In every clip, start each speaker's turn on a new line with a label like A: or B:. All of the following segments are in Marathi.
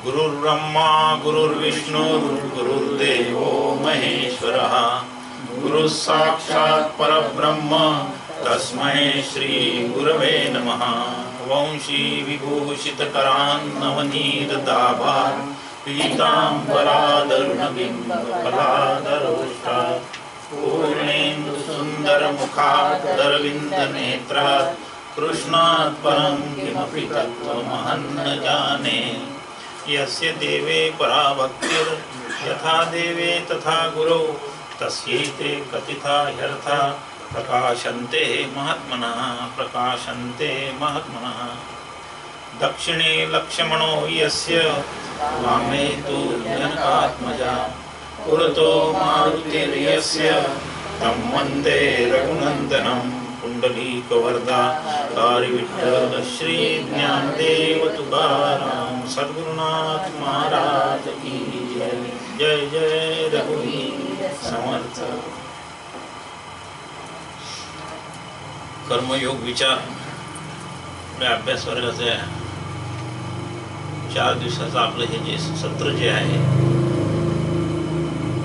A: गुरुर्ब्रह्मा गुरुर्विष्णु गुरुर्देवो महेश्वरः गुरुः साक्षात् परब्रह्म तस्मै श्री गुरवे नमः। वंशी विभूषितकरान्नवनीतदाभात् पीताम्बरादरुणबिम्बफलादरोष्टात् पूर्णेन्दुसुन्दरमुखादरविन्दनेत्रात् कृष्णात् परं किमपि तत्त्वमहं न जाने। यस्य देवे परा भक्तिर् यथा देवे तथा गुरौ तस्यैते कथिता ह्यर्था प्रकाशन्ते महात्मनः। दक्षिणे लक्ष्मणो यस्य वामे तु जनकात्मजा पुरतो मारुतिर्यस्य तं वन्दे रघुनन्दनं। पुंडलीकवरदा हरि विठ्ठल श्री ज्ञानदेव तुकाराम सद्गुरुनाथ महाराज की जय। जय जय रघुवीर समर्थ। कर्मयोग विचार आपल्या अभ्यास वर्गाचे 4 दिवसाचं आपलं हे जे सत्र जे आहे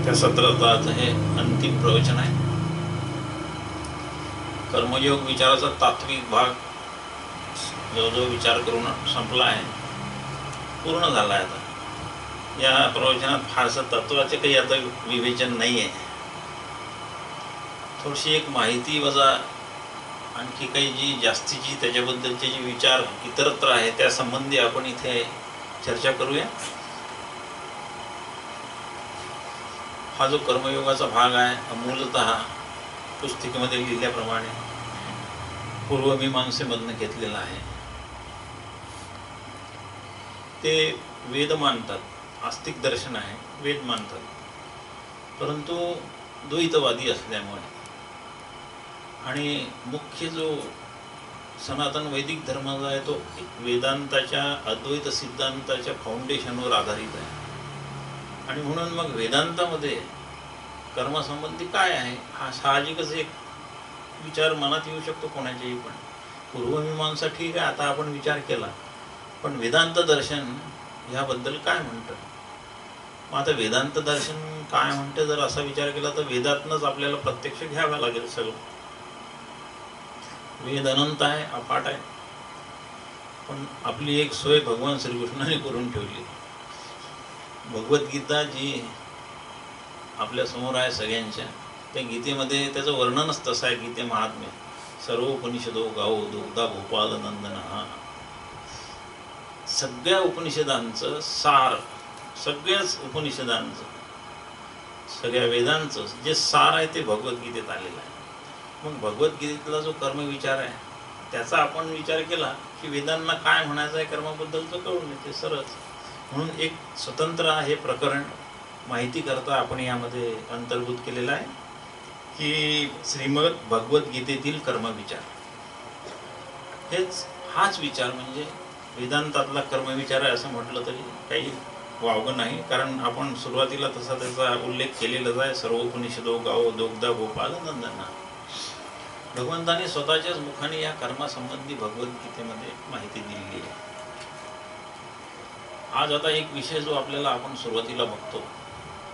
A: त्या सत्राचं हे अंतिम प्रवचन आहे। कर्मयोग विचाराचा तात्विक भाग जो विचार करून संपला आहे, पूर्ण झाला आहे। आता या प्रवचनात फारसं तत्वाचे काही आता विवेचन नाही आहे। थोडीशी एक माहिती वजा आणखी काही जी जास्तीची त्याच्याबद्दलचे जे विचार इतरत्र आहे त्या संबंधी आपण इथे चर्चा करूया। हा जो कर्मयोगाचा भाग आहे मूलतः पुस्तिकेमध्ये लिहिल्याप्रमाणे पूर्वमीमांसेमधनं घेतलेला आहे। ते वेद मानतात, आस्तिक दर्शन आहे, वेद मानतात, परंतु द्वैतवादी असल्यामुळे आणि मुख्य जो सनातन वैदिक धर्म जो आहे तो वेदांताच्या अद्वैत सिद्धांताच्या फाउंडेशनवर आधारित आहे। आणि म्हणून मग वेदांतामध्ये कर्मसंबंधी काय आहे हा साहजिकच एक विचार मनात येऊ शकतो कोणाच्याही। पण पूर्वमीमांसा ठीक आहे, आता आपण विचार केला, पण वेदांत दर्शन ह्याबद्दल काय म्हणतं? मग आता वेदांत दर्शन काय म्हणतं जर असा विचार केला तर वेदातनंच आपल्याला प्रत्यक्ष घ्यावं लागेल सगळं। वेद अनंत आहे, अफाट आहे, पण आपली एक सोय भगवान श्रीकृष्णाने करून ठेवली। भगवद्गीता जी आपल्या समोर आहे सगळ्यांच्या, त्या गीतेमध्ये त्याचं वर्णनच तसं आहे। गीते महात्म्य सर्व उपनिषदो गावो दुग्धा भोपाल नंदन। हा सगळ्या उपनिषदांचं सार, सगळ्याच उपनिषदांचं, सगळ्या वेदांचं जे सार आहे ते भगवद्गीतेत आलेलं आहे। मग भगवद्गीतेतला जो कर्मविचार आहे त्याचा आपण विचार केला की वेदांना काय म्हणायचं आहे कर्माबद्दलचं कळून येते सरळ। म्हणून एक स्वतंत्र हे प्रकरण माहिती करता आपण यामध्ये अंतर्भूत केलेला आहे की श्रीमद भगवद्गीतेतील कर्मविचार हाच विचार म्हणजे वेदांतातला कर्मविचार आहे असं म्हटलं तरी काही वावगं नाही। कारण आपण सुरुवातीला तसा त्याचा उल्लेख केलेलाच आहे, सर्व उपनिषदो गावो दुग्धा भोपाल नंदन। भगवंताने स्वतःच्याच मुखाने या कर्मासंबंधी भगवद्गीतेमध्ये माहिती दिलेली आहे। आज आता एक विषय जो आपल्याला आपण सुरुवातीला बघतो,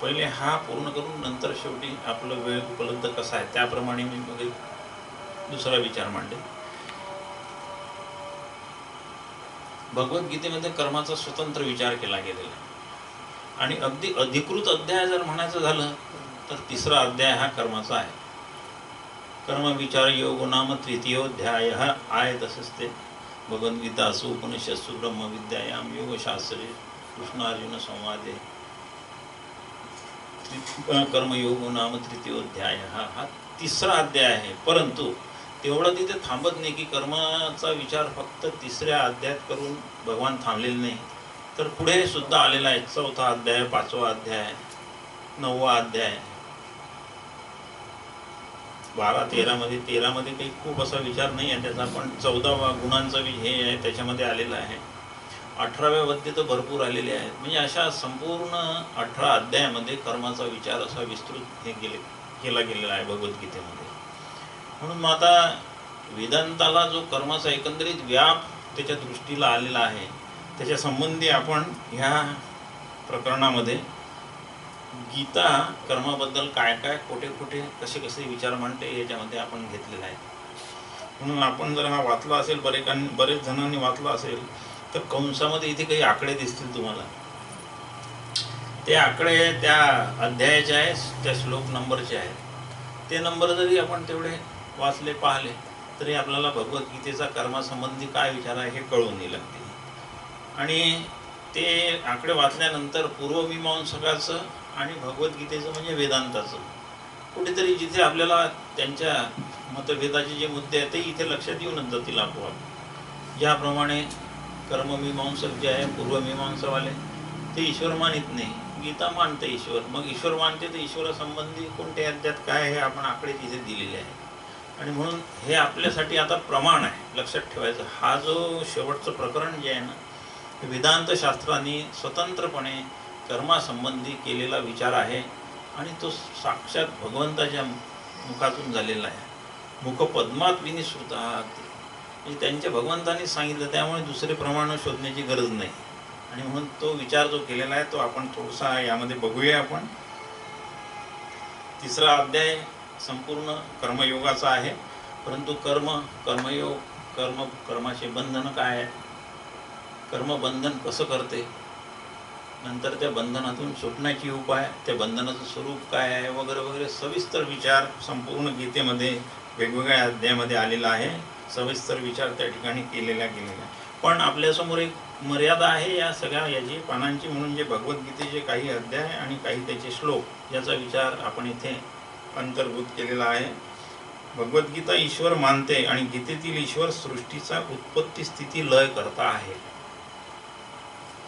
A: पहिले हा पूर्ण करून नंतर शेवटी आपलं वेळ उपलब्ध कसा आहे त्याप्रमाणे मी मग दुसरा विचार मांडेल। भगवद्गीतेमध्ये कर्माचा स्वतंत्र विचार केला गेलेला आहे आणि अगदी अधिकृत अध्याय जर म्हणायचं झालं तर 3रा अध्याय हा कर्माचा आहे। कर्मविचार योग नाम 3य आहे। तसंच ते भगवद्गीतासु उपनिषत्सु ब्रह्मविद्यायाम योगशास्त्रे कृष्णार्जुन संवादे कर्मयोग नाम 3य हा 3रा अध्याय आहे। परंतु तेवढं तिथे थांबत नाही की कर्माचा विचार फक्त 3ऱ्या अध्यायात करून भगवान थांबलेले नाही, तर पुढे सुद्धा आलेला आहे। 4था अध्याय, 5वा अध्याय, 9वा अध्याय, 12-13 मध्ये 13 मध्ये काही खूप असा विचार नाही आहे त्याचा, पण 14वा गुणांचा हे आहे त्याच्यामध्ये आलेला आहे। 18व्या अध्याय तर भरपूर आलेले आहेत। म्हणजे अशा संपूर्ण 18 अध्यायामध्ये कर्माचा विचार असा विस्तृत केला गेलेला आहे भगवद्गीतेमध्ये। म्हणून मग आता वेदांताला जो कर्माचा एकंदरीत व्याप त्याच्या दृष्टीला आलेला आहे त्याच्या संबंधी आपण ह्या प्रकरणामध्ये गीता कर्माबद्दल काय काय कुठे कुठे कसे कसे विचार मांडते याच्यामध्ये आपण घेतलेला आहे. म्हणून आपण जर हा वाचला असेल, बरेच जणांनी वाचला असेल, तर कंसामध्ये इथे काही आकडे दिसतील तुम्हाला. ते आकडे त्या अध्यायाचे आहेत, त्या श्लोक नंबरचे आहेत. ते नंबर जरी आपण तेवढे वाचले पाहिले तरी आपल्याला भगवद्गीतेचा कर्मासंबंधी काय विचार आहे हे कळून येईल लागते. आणि ते आकडे वाचल्यानंतर पूर्वमीमांसकाचं आणि भगवद्गीतेचं म्हणजे वेदांताचं कुठेतरी जिथे आपल्याला त्यांच्या मतभेदाचे जे मुद्दे आहेत ते इथे लक्षात येऊनच जातील आपोआप. ज्याप्रमाणे कर्ममीमांसक जे आहे पूर्वमीमांसावाले ते ईश्वर मानित नाही, गीता मानते ईश्वर. मग ईश्वर मानते तर ईश्वरासंबंधी कोणत्या अध्यात काय हे आपण आकडे तिथे दिलेले आहे. आणि म्हणून हे आपल्यासाठी आता प्रमाण आहे, लक्षात ठेवायचं. हा जो शेवटचं प्रकरण जे आहे ना, वेदांत शास्त्राने स्वतंत्रपणे कर्मासंबंधी केलेला विचार आहे आणि तो साक्षात भगवंताच्या मुखातून झालेला आहे. मुखपद्मात विनिश्रुत म्हणजे त्यांच्या भगवंतांनी सांगितलं, त्यामुळे दुसरे प्रमाण शोधण्याची गरज नाही. आणि म्हणून तो विचार जो केलेला आहे तो आपण थोडासा यामध्ये बघूया. आपण तिसरा अध्याय संपूर्ण कर्मयोगाचा आहे. परंतु कर्मयोग कर्माचे बंधन काय आहे, कर्मबंधन कसं करते, नंतर त्या बंधनातून सुटण्याची उपाय, त्या बंधनाचं स्वरूप काय आहे वगैरे वगैरे सविस्तर विचार संपूर्ण गीतेमध्ये वेगवेगळ्या अध्यायामध्ये आलेला आहे. सविस्तर विचार त्या ठिकाणी केलेला आहे. पण आपल्यासमोर एक मर्यादा आहे या सगळ्या याची पानांची, म्हणून जे भगवद्गीतेचे काही अध्याय आणि काही त्याचे श्लोक याचा विचार आपण इथे अंतर्भूत केलेला आहे. भगवद्गीता ईश्वर मानते आणि गीतेतील ईश्वर सृष्टीचा उत्पत्ती स्थिती लय करता आहे.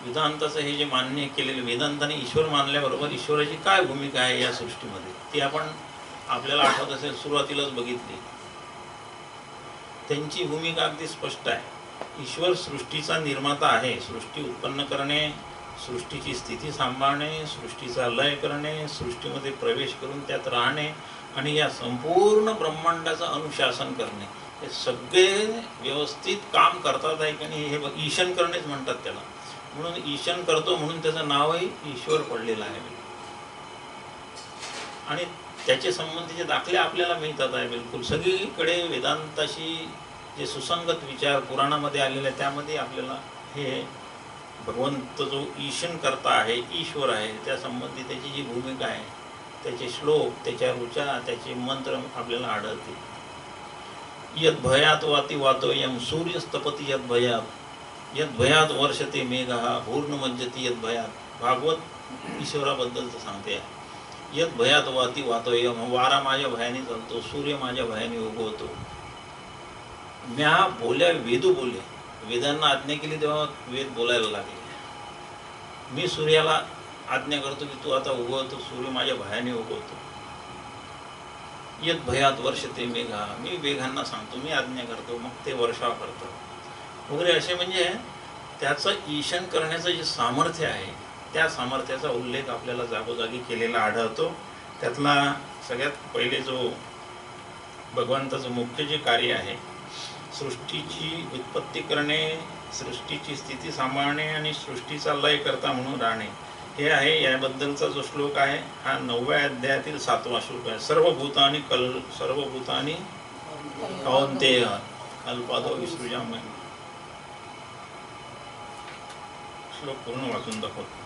A: वेदांताचं हे जे मान्य केलेले, वेदांताने ईश्वर मानल्याबरोबर ईश्वराची काय भूमिका आहे या सृष्टीमध्ये ती आपण आपल्याला आठवत असेल सुरुवातीलाच बघितली. त्यांची भूमिका अगदी स्पष्ट आहे. ईश्वर सृष्टीचा निर्माता आहे. सृष्टी उत्पन्न करणे, सृष्टीची स्थिती सांभाळणे, सृष्टीचा लय करणे, सृष्टीमध्ये प्रवेश करून त्यात राहणे आणि या संपूर्ण ब्रह्मांडाचं अनुशासन करणे, हे सगळे व्यवस्थित काम करतात आहे की नाही, हे ईशन करणेच म्हणतात त्याला. म्हणून ईशन करतो म्हणून त्याचं नावही ईश्वर पडलेलं आहे. आणि त्याचे संबंधीचे दाखले आपल्याला मिळतात आहे बिलकुल सगळीकडे. वेदांताशी जे सुसंगत विचार पुराणामध्ये आलेले आहे त्यामध्ये आपल्याला हे भगवंत जो ईशन करता आहे, ईश्वर आहे, त्या संबंधी त्याची जी भूमिका आहे, त्याचे श्लोक, त्याच्या ऋचा, त्याचे मंत्र आपल्याला आढळते. यद भयात वाती वातोयम सूर्यस्तपती यद भयात वर्षते मेघा पूर्ण मज्जती यद भयात. भागवत ईश्वराबद्दलचं सांगते आहे. यद भयात वाती वातोयम, वारा माझ्या भयाने चालतो, सूर्य माझ्या भयाने उगवतो. म्या बोल्या वेदू बोले, वेदांना आज्ञा केली तेव्हा वेद बोलायला लागले. मी सूर्याला आज्ञा करतो की तू आता उगवतो, सूर्य माझ्या भयाने उगवतो. यद भयात वर्षते मेघा, मी मेघांना सांगतो, मी आज्ञा करतो, मग ते वर्षाव करतात वगैरे. असे म्हणजे त्याचं ईशन करण्याचं जे सामर्थ्य आहे त्या सामर्थ्याचा उल्लेख आपल्याला जागोजागी केलेला आढळतो. त्यातला सगळ्यात पहिले जो भगवंताचं मुख्य जे कार्य आहे, सृष्टीची उत्पत्ती करणे, सृष्टीची स्थिती सांभाळणे आणि सृष्टीचा लय करता म्हणून राहणे, हे आहे. याबद्दलचा जो श्लोक आहे हा 9व्या अध्यायातील 7वा श्लोक आहे. सर्वभूतानी कौन्तेय कल्पादो विसृजाम्यहम्. श्लोक पूर्ण वाचून दाखवतो.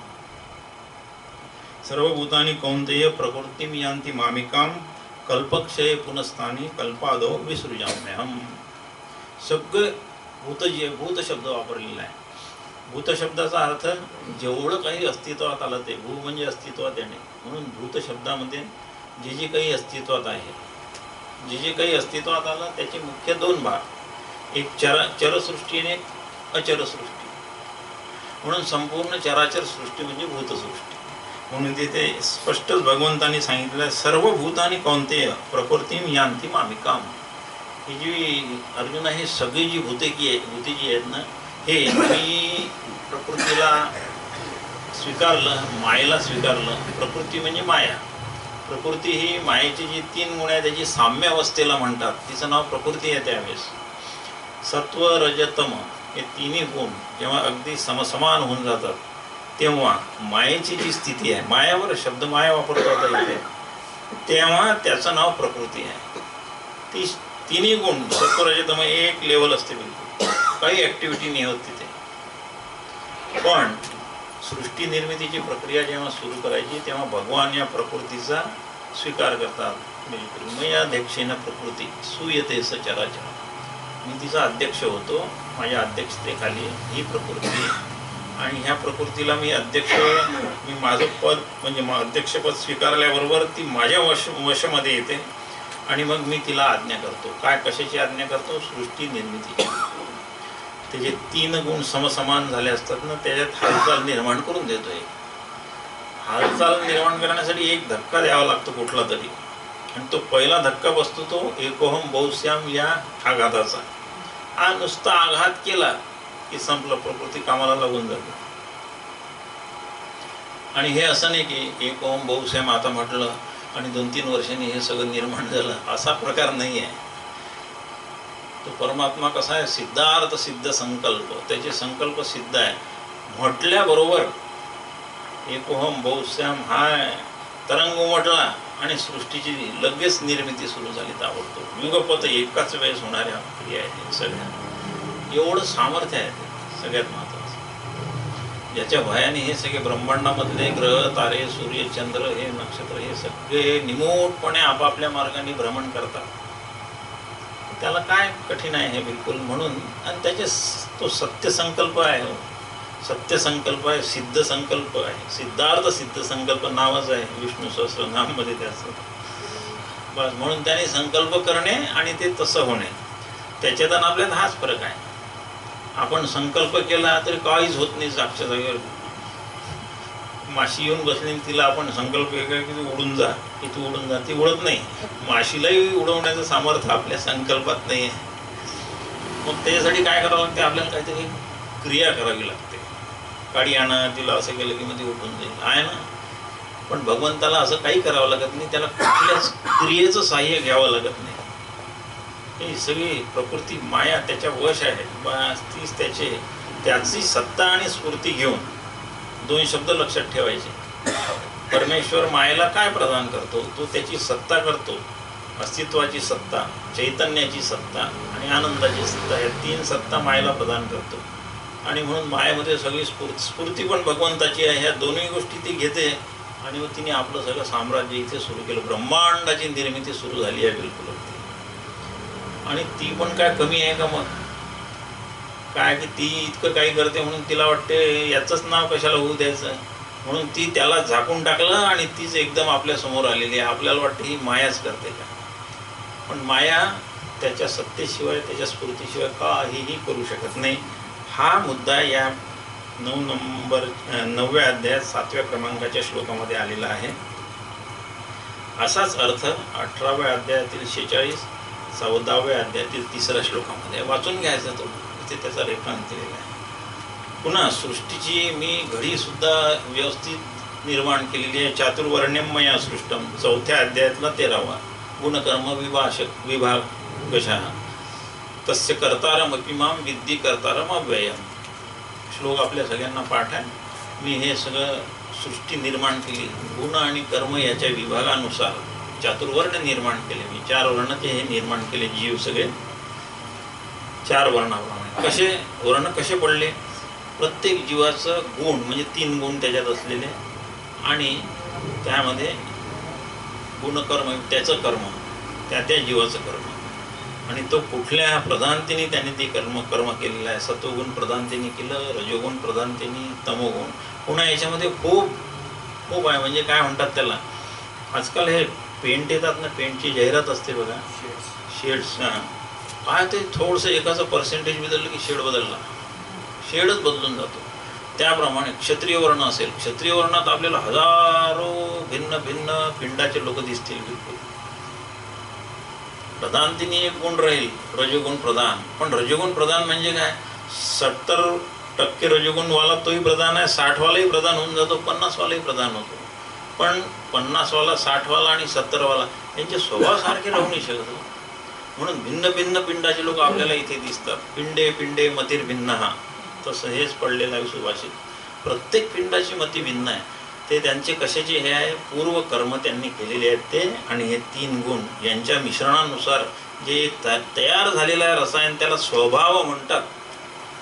A: सर्वभूतानी कौन्तेय प्रकृतिम यान्ति मामिकाम कल्पक्षये पुनस्तानी कल्पादो विसृजाम्यहम्. सगळे भूत शब्द वापरलेला आहे. भूत शब्दाचा अर्थ जेवढं काही अस्तित्वात आलं ते. भू म्हणजे अस्तित्वात येणे, म्हणून भूत शब्दामध्ये जे काही अस्तित्वात आहे, जे काही अस्तित्वात आलं त्याचे मुख्य 2 भाग, एक चरसृष्टी आणि एक अचर सृष्टी. म्हणून संपूर्ण चराचर सृष्टी म्हणजे भूतसृष्टी. म्हणून तिथे स्पष्टच भगवंतांनी सांगितलं, सर्व भूतानी कौन्तेय प्रकृतिम यान्ति मामिकाम. ही जी अर्जुना, हे सगळी जी भूते जी आहेत ना, हे मी प्रकृतीला स्वीकारलं, मायेला स्वीकारलं. प्रकृती म्हणजे माया. प्रकृती ही मायेची जी 3 गुण आहे त्याची साम्य अवस्थेला म्हणतात, तिचं नाव प्रकृती आहे. त्यावेळेस सत्व रजतम हे तिन्ही गुण जेव्हा अगदी समसमान होऊन जातात तेव्हा मायेची जी स्थिती आहे, मायावर शब्द माया वापरता होता इथे, तेव्हा त्याचं नाव प्रकृती आहे. ती तिन्ही गुण सत्वरजतम एक लेवल असते, बिलकुल काही ॲक्टिव्हिटी नाही होत तिथे. पण सृष्टी निर्मितीची प्रक्रिया जेव्हा सुरू करायची तेव्हा भगवान या प्रकृतीचा स्वीकार करतात. बिलकुल मयाध्यक्षेन प्रकृती सुयते सचराचर, मी तिचा अध्यक्ष होतो, माझ्या अध्यक्षतेखाली ही प्रकृती, आणि ह्या प्रकृतीला मी अध्यक्ष, मी माझं पद म्हणजे अध्यक्षपद स्वीकारल्याबरोबर ती माझ्या वशमध्ये येते आणि मग मी तिला आज्ञा करतो. काय, कशाची आज्ञा करतो? सृष्टी निर्मिती. त्याचे तीन गुण समसमान झाले असतात ना, त्याच्यात हालचाल निर्माण करून देतोय. हालचाल निर्माण करण्यासाठी एक धक्का द्यावा लागतो कुठला तरी, आणि तो पहिला धक्का बसतो तो एकोहम बहुश्याम या आघाताचा. हा नुसता आघात केला की संपलं, प्रकृती कामाला लागून जाते. आणि हे असं नाही की एकोहम बहुश्याम आता म्हटलं आणि 2-3 वर्षांनी हे सगळं निर्माण झालं, असा प्रकार नाही आहे. तो परमात्मा कसा आहे, सिद्धार्थ सिद्ध संकल्प, त्याचे संकल्प सिद्ध आहे. म्हटल्याबरोबर एकोहम बहुश्याम हा तरंग उमटला आणि सृष्टीची लगेच निर्मिती सुरू झाली ताबडतोब. युगपत एकाच वेळेस होणाऱ्या क्रिया आहेत सगळ्या. एवढं सामर्थ्य आहे ते सगळ्यात महत्त्वाचं, ज्याच्या भयाने हे सगळे ब्रह्मांडामधले ग्रह, तारे, सूर्य, चंद्र, हे नक्षत्र, हे सगळे निमूटपणे आपापल्या मार्गाने भ्रमण करतात. त्याला काय कठीण आहे हे बिलकुल. म्हणून आणि त्याचे तो सत्य संकल्प आहे, सत्य संकल्प आहे, सिद्ध संकल्प आहे. सिद्धार्थ सिद्ध संकल्प नावच आहे विष्णू सहस्रनाममध्ये त्याचं. बस, म्हणून त्याने संकल्प करणे आणि ते तसं होणे, त्याच्यात आणि आपल्यात हाच फरक आहे. आपण संकल्प केला तरी काहीच होत नाही. जागच्या जागेवर माशी येऊन बसली, तिला आपण संकल्प केला की तू उडून जा, की तू उडून जा, ती उडत नाही. माशीलाही उडवण्याचं सामर्थ्य आपल्या संकल्पात नाही आहे. मग त्याच्यासाठी काय करावं लागते, आपल्याला काहीतरी क्रिया करावी लागते. काडी आणा, तिला असं केलं की मग ती उठून जाईल, आहे ना. पण भगवंताला असं काही करावं लागत नाही, त्याला कुठल्याच क्रियेचं साह्य घ्यावं लागत नाही. ही सगळी प्रकृती माया त्याच्या वश आहे. बस तीच त्याची सत्ता आणि स्फूर्ती घेऊन 2 शब्द लक्षात ठेवायचे. परमेश्वर मायेला काय प्रदान करतो, तो त्याची सत्ता करतो. अस्तित्वाची सत्ता, चैतन्याची सत्ता आणि आनंदाची सत्ता, या 3 सत्ता मायेला प्रदान करतो. आणि म्हणून मायेमध्ये सगळी स्फूर्ती पण भगवंताची आहे. ह्या दोन्ही गोष्टी ती घेते आणि मग तिने आपलं सगळं साम्राज्य इथे सुरू केलं. ब्रह्मांडाची निर्मिती सुरू झाली आहे बिलकुल. आणि ती पण काय कमी आहे का? मग काय की ती इतकं काही करते म्हणून तिला वाटते याचंच नाव कशाला होऊ द्यायचं, म्हणून ती त्याला झाकून टाकलं आणि तीच एकदम आपल्या समोर आलेली आहे. आपल्याला वाटते ही मायाच करते का? पण माया त्याच्या सत्तेशिवाय, त्याच्या स्फूर्तीशिवाय काहीही करू शकत नाही. हा मुद्दा या 9व्या अध्यायात 7व्या क्रमांकाच्या श्लोकामध्ये आलेला आहे. असाच अर्थ 18व्या अध्यायातील 46, 14व्या अध्यायातील 3ऱ्या श्लोकामध्ये वाचून घ्यायचा. तो इथे त्याचा रेफरन्स दिलेला आहे. पुन्हा सृष्टीची मी घडीसुद्धा व्यवस्थित निर्माण केलेली आहे. चातुर्वर्ण्यम मया सृष्टम, 4थ्या अध्यायातला 13वा. गुणकर्म विभागशः तस्य कर्तारमपि मां विद्धी कर्तारम अव्ययम. श्लोक आपल्या सगळ्यांना पाठ आहे. मी हे सगळं सृष्टी निर्माण केली, गुण आणि कर्म याच्या विभागानुसार चातुर्वर्ण निर्माण केले. मी 4 वर्णाचे हे निर्माण केले. जीव सगळे 4 वर्णाप्रमाणे. कसे वर्ण कसे पडले? प्रत्येक जीवाचं गुण म्हणजे 3 गुण त्याच्यात असलेले, आणि त्यामध्ये गुणकर्म त्याचं कर्म, त्या जीवाचं कर्म, आणि तो कुठल्या प्रधानतेने त्याने ते कर्म केलेलं आहे. सत्वगुण प्रधानतेने केलं, रजोगुण प्रधानतेने, तमोगुण. पुन्हा याच्यामध्ये खूप आहे. म्हणजे काय म्हणतात त्याला, आजकाल हे पेंट येतात ना, पेंटची जाहिरात असते बघा, शेड्स. काय ते थोडंसं एकाचं पर्सेंटेज बदललं की शेड बदलला, शेडच बदलून जातो. त्याप्रमाणे क्षत्रिय वर्ण असेल, क्षत्रिय वर्णात आपल्याला हजारो भिन्न भिन्न पिंडाचे लोक दिसतील. बिलकुल प्रधानतेने एक गुण राहील, रजोगुण प्रधान. पण रजोगुण प्रधान म्हणजे काय? 70% रजोगुणवाला तोही प्रधान आहे, 60वालाही प्रधान होऊन जातो, 50वालाही प्रधान होतो. पण 50वाला, 60वाला आणि 70वाला यांचे स्वभाव सारखे राहू नाही शकत. म्हणून भिन्न भिन्न पिंडाचे लोक आपल्याला इथे दिसतात. पिंडे पिंडे मतिर्भिन्न हा, तसं हेच पडलेलं आहे सुभाषित. प्रत्येक पिंडाची मती भिन्न आहे. ते त्यांचे कशाचे हे आहे, पूर्व कर्म त्यांनी केलेले आहेत ते, आणि हे 3 गुण यांच्या मिश्रणानुसार जे तयार झालेलं आहे रसायन, त्याला स्वभाव म्हणतात.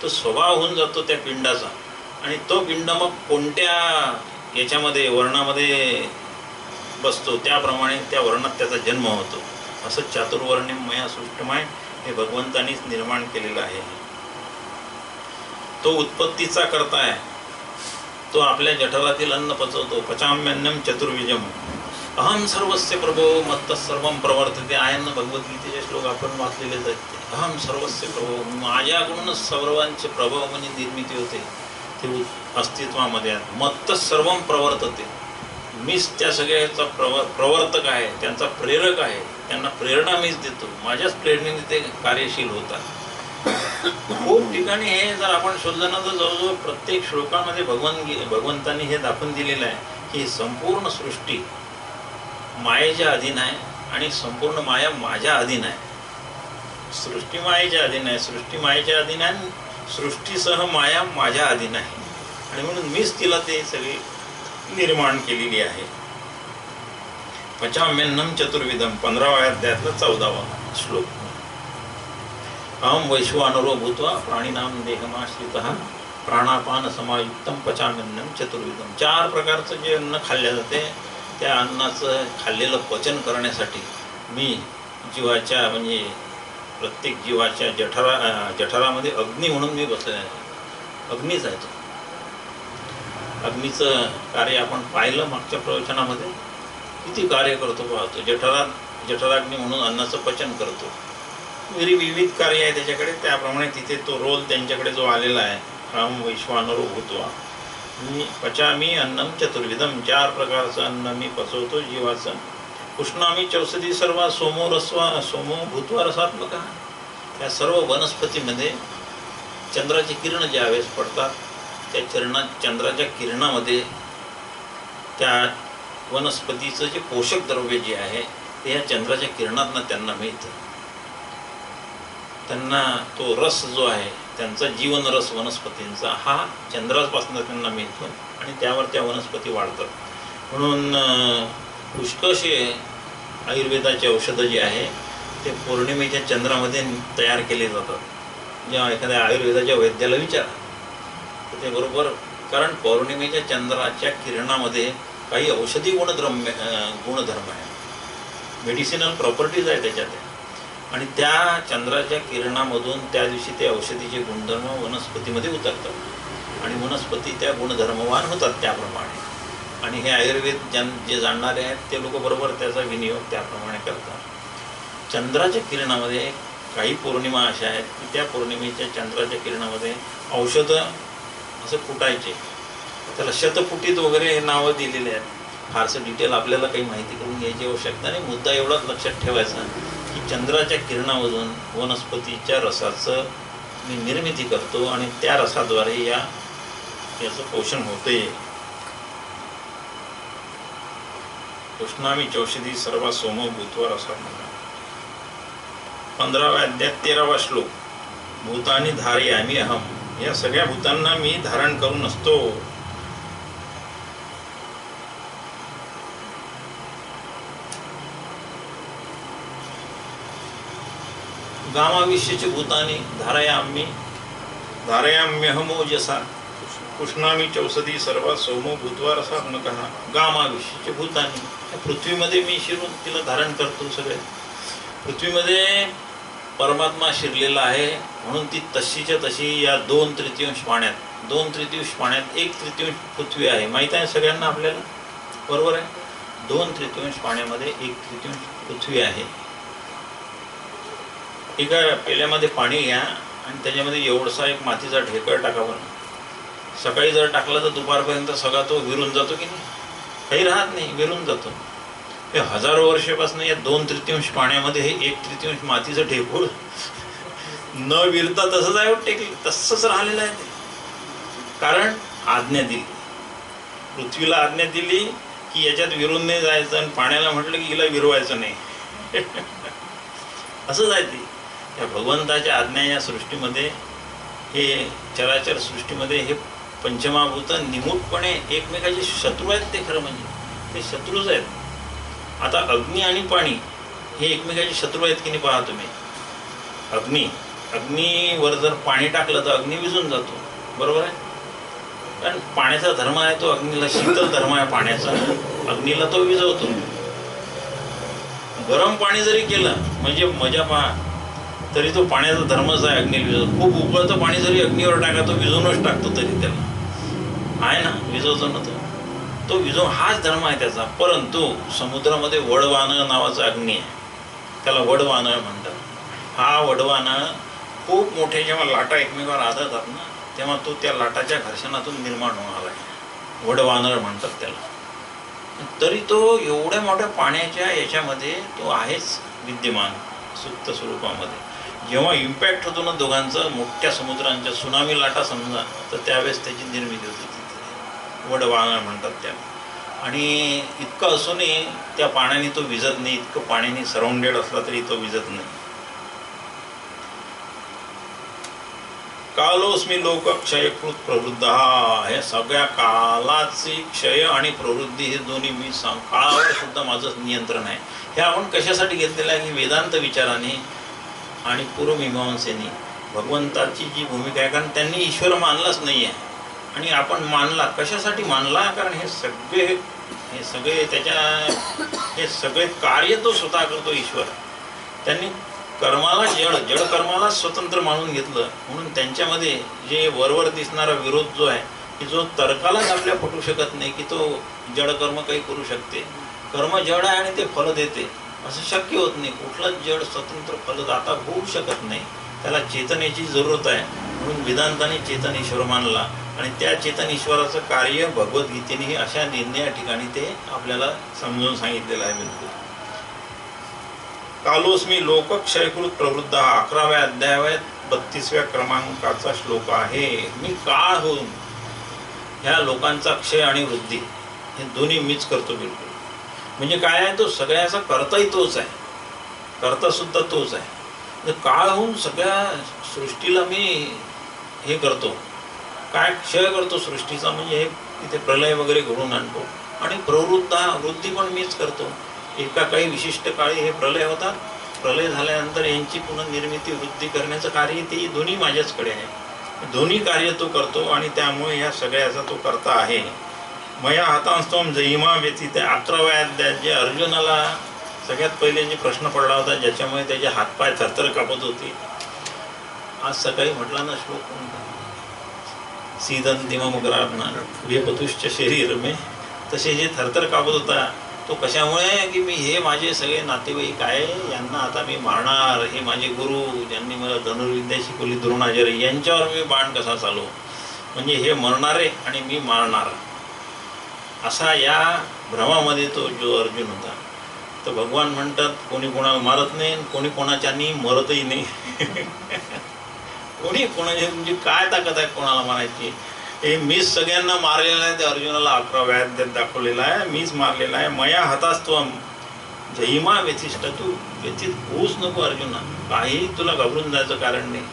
A: तो स्वभाव होऊन जातो त्या पिंडाचा, आणि तो पिंड मग कोणत्या याच्यामध्ये वर्णामध्ये बसतो त्याप्रमाणे त्या वर्णात त्याचा जन्म होतो. असं चातुर्वर्ण्यम मया सृष्टमय हे भगवंतानीच निर्माण केलेलं आहे. तो उत्पत्तीचा करता आहे. तो आपल्या जठरातील अन्न पचवतो. पचाम्यन्नम चतुर्विजम अहम सर्वस्य प्रभो मत्त सर्वम प्रवर्तते आहे ना, भगवद्गीतेचे श्लोक आपण वाचलेलेच आहेत ते. अहम सर्वस्य प्रभो, माझ्याकडूनच सर्वांचे प्रभाव म्हणजे निर्मिती होते, ते अस्तित्वामध्ये आहे. मत्त सर्वम प्रवर्तते, मीच त्या सगळ्याचा प्रवर्तक आहे, त्यांचा प्रेरक आहे, त्यांना प्रेरणा मीच देतो, माझ्याच प्रेरणेने ते कार्यशील होतात. खूप ठिकाणी हे जर आपण शोधलं ना, तर जवळजवळ प्रत्येक श्लोकामध्ये भगवंतांनी हे दाखवून दिलेलं आहे की संपूर्ण सृष्टी मायेच्या अधीन आहे आणि संपूर्ण माया माझ्या अधीन आहे. सृष्टी मायेच्या अधीन आहे, सृष्टी मायेच्या अधीन आहे, आणि सृष्टीसह माया माझ्या अधीन आहे, आणि म्हणून मीच तिला ते सगळे निर्माण केलेली आहे. पचाम्यन्नम चतुर्विधम 15व्या अध्यायातला 14वा श्लोक. अहम वैश्वानरो भूत्वा प्राणिनाम देहमाश्रितः प्राणापान समायुक्तम पचाम्यन्नम चतुर्विधम. 4 प्रकारचं जे अन्न खाल्ले जाते, त्या अन्नाचं खाल्लेलं पचन करण्यासाठी मी जीवाच्या म्हणजे प्रत्येक जीवाच्या जठरामध्ये अग्नी म्हणून मी बसलेला आहे. अग्नीच आहे तो. अग्नीचं कार्य आपण पाहिलं मागच्या प्रवचनामध्ये, किती कार्य करतो पाहतो. जठराग्नी म्हणून अन्नाचं पचन करतो. विविध कार्य आहे त्याच्याकडे, त्याप्रमाणे तिथे तो रोल त्यांच्याकडे जो आलेला आहे. अहम वैश्वानरो भूत्वा मी पचामी अन्नम चतुर्विधम, 4 प्रकारचं अन्न मी पचवतो जीवाचं. उष्णामी चौषधी सर्व सोमो भूत्वा रसात्मक. त्या सर्व वनस्पतीमध्ये चंद्राचे किरण ज्यावेळेस पडतात, त्या चंद्राच्या किरणामध्ये त्या वनस्पतीचं जे पोषक द्रव्य जे आहे ते या चंद्राच्या किरणातनं त्यांना मिळतं. त्यांना तो रस जो आहे, त्यांचा जीवनरस वनस्पतींचा, हा चंद्रापासून त्यांना मिळतो, आणि त्यावर त्या वनस्पती वाढतात. म्हणून पुष्कळसे आयुर्वेदाचे औषधं जे आहे ते पौर्णिमेच्या चंद्रामध्ये तयार केले जातात. जेव्हा एखाद्या आयुर्वेदाच्या वैद्याला विचारा तर ते बरोबर, कारण पौर्णिमेच्या चंद्राच्या किरणामध्ये काही औषधी गुणधर्म आहे, मेडिसिनल प्रॉपर्टीज आहे त्याच्यात, आणि त्या चंद्राच्या किरणामधून त्या दिवशी ते औषधीचे गुणधर्म वनस्पतीमध्ये उतरतात, आणि वनस्पती त्या गुणधर्मवान होतात त्याप्रमाणे. आणि हे आयुर्वेद जे जाणणारे आहेत ते लोक बरोबर त्याचा विनियोग त्याप्रमाणे करतात. चंद्राच्या किरणामध्ये काही पौर्णिमा अशा आहेत की त्या पौर्णिमेच्या चंद्राच्या किरणामध्ये औषधं असं फुटायचे, त्याला शतफुटीत वगैरे हे नावं दिलेले आहेत. फारसं डिटेल आपल्याला काही माहिती करून घ्यायची आवश्यकता नाही. मुद्दा एवढाच लक्षात ठेवायचा की चंद्राच्या किरणामधून वनस्पतीच्या रसाचं मी निर्मिती करतो, आणि त्या रसाद्वारे याचं पोषण होते. उष्णामी चौषधी सर्व सोमो भूत्वा रसात्मक. 15व्या अध्यायात 13वा श्लोक. भूतानी धारयामी अहम, या सगळ्या भूतांना मी धारण करून असतो. गामाविश्यचे भूतानी धारयाम्यहमोजसा उष्णामी चौषधी सर्व सोमो भूत्वा रसात्मक. गामाविश्यचे भूतानी, पृथ्वीमध्ये मी शिरून तिला धारण करतो. सगळे पृथ्वीमध्ये परमात्मा शिरलेला आहे, म्हणून ती तशीच्या तशी या 2/3 पाण्यात, 2/3 पाण्यात 1/3 पृथ्वी आहे. माहीत आहे सगळ्यांना आपल्याला, बरोबर आहे. 2/3 पाण्यामध्ये 1/3 पृथ्वी आहे. एका पेल्यामध्ये पाणी घ्या आणि त्याच्यामध्ये एवढसा एक मातीचा ढेकळ टाकावा. सकाळी जर टाकला तर दुपारपर्यंत सगळा तो विरून जातो की नाही, काही राहत नाही, विरून जातो. हे हजारो वर्षापासून या 2/3 पाण्यामध्ये हे 1/3 मातीचं ढेकूळ न विरता तसंच आहे, टेकलं तसंच राहिलेलं आहे ते. कारण आज्ञा दिली, पृथ्वीला आज्ञा दिली की याच्यात विरून नाही जायचं, आणि पाण्याला म्हटलं की हिला विरवायचं नाही. असंच आहे ते. या भगवंताच्या आज्ञा या सृष्टीमध्ये, हे चराचर सृष्टीमध्ये हे पंचमहाभूत निमूटपणे एकमेकाचे शत्रू आहेत. ते खरं म्हणजे ते शत्रूच आहेत. आता अग्नी आणि पाणी हे एकमेकाचे शत्रू आहेत की नाही पहा तुम्ही. अग्नीवर जर पाणी टाकलं तर अग्नी विझून जातो, बरोबर आहे. कारण पाण्याचा धर्म आहे तो अग्नीला, शीतल धर्म आहे पाण्याचा, अग्नीला तो विझवतो. गरम पाणी जरी केलं म्हणजे मजा पहा, तरी तो पाण्याचा धर्मच आहे अग्नीला विझवतो. खूप उकळतं पाणी जरी अग्नीवर टाका तो विझवूनच टाकतो, तरी त्याला आहे ना, विझवतो ना तो विझव, हाच धर्म आहे त्याचा. परंतु समुद्रामध्ये वडवानळ नावाचा अग्नी आहे, त्याला वडवानळ म्हणतात. हा वडवानळ खूप मोठे जेव्हा लाटा एकमेकावर आदळतात ना, तेव्हा तो त्या लाटाच्या घर्षणातून निर्माण होणार आहे, वडवानळ म्हणतात त्याला. तरी तो एवढ्या मोठ्या पाण्याच्या याच्यामध्ये तो आहेच विद्यमान सुप्त स्वरूपामध्ये. जेव्हा इम्पॅक्ट होतो ना दोघांचा, मोठ्या समुद्रांच्या सुनामी लाटा समजा, तर त्यावेळेस त्याची निर्मिती होती तिथे, वडवानळ म्हणतात त्याला. आणि इतकं असूनही त्या पाण्याने तो विझत नाही, इतकं पाण्याने सराउंडेड असला तरी तो विझत नाही. कालोस्मी लोक क्षयकृत प्रवृद्ध, हे सगळ्या कालाची क्षय आणि प्रवृत्ती हे दोन्ही मी सांग, काळावर सुद्धा माझं नियंत्रण आहे. हे आपण कशासाठी घेतलेलं आहे की वेदांत विचाराने आणि पूर्वमीमांसेने भगवंताची जी भूमिका आहे, कारण त्यांनी ईश्वर मानलाच नाही आहे आणि आपण मानला. कशासाठी मानला? कारण हे सगळे कार्य तो स्वतः करतो ईश्वर. त्यांनी कर्माला जड कर्माला स्वतंत्र मानून घेतलं, म्हणून त्यांच्यामध्ये जे वरवर दिसणारा विरोध जो आहे की जो तर्कालाच आपल्या पटू शकत नाही की तो जड कर्म काही करू शकते. कर्म जड आहे आणि ते फल देते असं शक्य होत नाही. कुठलंच जड स्वतंत्र फलदाता होऊ शकत नाही, त्याला चेतनेची जरूरत आहे. म्हणून वेदांताने चेतन ईश्वर मानला आणि त्या चेतन ईश्वराचं कार्य भगवद्गीतेने अशा निर्णया ठिकाणी ते आपल्याला समजून सांगितलेलं आहे. बिलकुल कालोस्मी लोक क्षयकृत प्रवृद्ध, 11व्या अध्यायात 32व्या क्रमांकाचा श्लोक आहे. मी काळ होऊन ह्या लोकांचा क्षय आणि वृद्धी हे दोन्ही मीच करतो. बिलकुल म्हणजे काय आहे, तो सगळ्याचा कर्ताही तोच आहे, कर्ता सुद्धा तोच आहे. काळ होऊन सगळ्या सृष्टीला मी हे करतो, काय क्षय करतो सृष्टीचा, म्हणजे हे तिथे प्रलय वगैरे घडून आणतो. आणि वृद्धी पण मीच करतो. एका काही विशिष्ट काळी हे प्रलय होतात, प्रलय झाल्यानंतर यांची पुनर्निर्मिती वृद्धी करण्याचं कार्य ते दोन्ही माझ्याचकडे आहे. दोन्ही कार्य तो करतो आणि त्यामुळे या सगळ्याचा तो करता आहे. मया हातांस्तोम जहिमा व्यतीत, 11व्या अध्यायात जे अर्जुनाला सगळ्यात पहिले जे प्रश्न पडला होता, ज्याच्यामुळे त्याचे हातपाय थरथर कापत होते. आज सकाळी म्हटला ना श्लोक कोणता, सीदंतिममुग्राभ्ना व्यपतुश्च शरीर में, तसे जे थरथर कापत होता तो कशामुळे की मी हे माझे सगळे नातेवाईक आहे, यांना आता मी मारणार. हे माझे गुरु ज्यांनी मला धनुर्विद्या शिकवली, द्रोणाचार्य, यांच्यावर मी बाण कसा चालू, म्हणजे हे मरणारे आणि मी मारणार, असा या भ्रमामध्ये तो जो अर्जुन होता. तर भगवान म्हणतात कोणी कोणाला मारत नाही, कोणी कोणाच्यानी मरतही नाही. कोणी कोणाची म्हणजे काय ताकद आहे कोणाला मारायची. हे मीच सगळ्यांना मारलेलं आहे. ते अर्जुनाला 11व्या अध्यायात दाखवलेलं आहे, मीच मारलेला आहे. मया हतास्त्वम जहिमा व्यथिष्ठ, तू व्यथित होऊच नको अर्जुना, काही तुला घाबरून जायचं कारण नाही.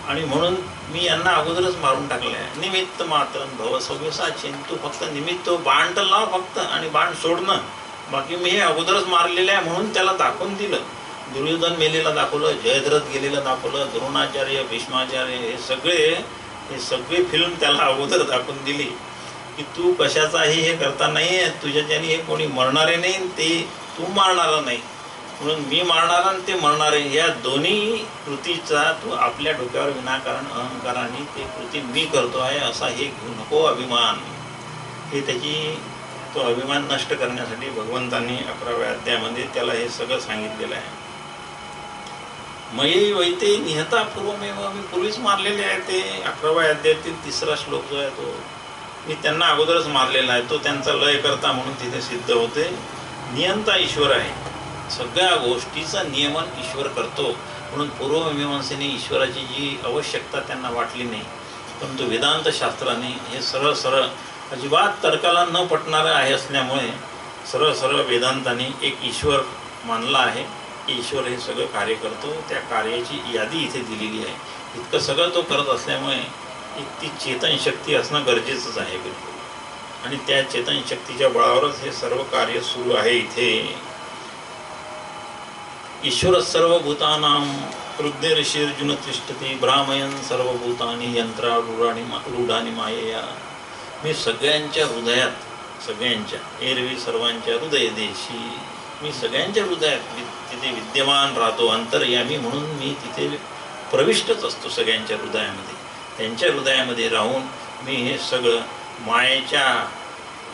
A: आणि म्हणून मी यांना अगोदरच मारून टाकलं आहे. निमित्त मात्र भव सव्यसाचीन, तू फक्त निमित्त बाण तर लाव फक्त आणि बाण सोडणं, बाकी मी हे अगोदरच मारलेलं आहे. म्हणून त्याला दाखवून दिलं. दुर्योधन मेलेला दाखवलं, जयद्रथ गेलेलं दाखवलं, द्रोणाचार्य, भीष्माचार्य, हे सगळे फिल्म त्याला अगोदर दाखवून दिली की तू कशाचाही हे करता नाही आहे, तुझ्याच्याने हे कोणी मरणारे नाही, ते तू मारणारा नाही. म्हणून मी मारणारा आणि ते मरणारे, या दोन्ही कृतीचा तू आपल्या डोक्यावर विनाकारण अहंकाराने ते कृती मी करतो आहे असा हे घेऊ नको अभिमान. हे तो अभिमान नष्ट करण्यासाठी भगवंतांनी 11व्या अध्यायामध्ये त्याला हे सगळं सांगितलेलं आहे. मयी वैते निहता पूर्वमेव, मी पूर्वीच मारलेले आहे. ते 11व्या अध्यायातील 3रा श्लोक जो आहे तो मी त्यांना अगोदरच मारलेला आहे. तो त्यांचा लय करता म्हणून तिथे सिद्ध होते. नियंता ईश्वर आहे, सगळ्या गोष्टीचं नियमन ईश्वर करतो. म्हणून पूर्वमीमांसेने ईश्वराची जी आवश्यकता त्यांना वाटली नाही. परंतु वेदांत शास्त्राने हे सरळ अजिबात तर्काला न पटणारं आहे असल्यामुळे सरळ वेदांताने एक ईश्वर मानला आहे ईश्वर हे सगळं कार्य करतो. त्या कार्याची यादी इथे दिलेली आहे. इतकं सगळं तो करत असल्यामुळे एक ती चेतन शक्ती असणं गरजेचंच आहे बिलकुल. आणि त्या चेतन शक्तीच्या बळावरच हे सर्व कार्य सुरू आहे इथे. ईश्वर सर्वभूतानां हृदयशीर्जुन तिष्ठती भ्रामयन सर्वभूतानि यंत्रारूढानि मायेया. मी सगळ्यांच्या हृदयात, सगळ्यांच्या एरवी सर्वांच्या हृदय देशी, मी सगळ्यांच्या हृदयात तिथे विद्यमान राहतो. अंतर्यामी म्हणून मी तिथे प्रविष्टच असतो सगळ्यांच्या हृदयामध्ये. त्यांच्या हृदयामध्ये राहून मी हे सगळं मायेच्या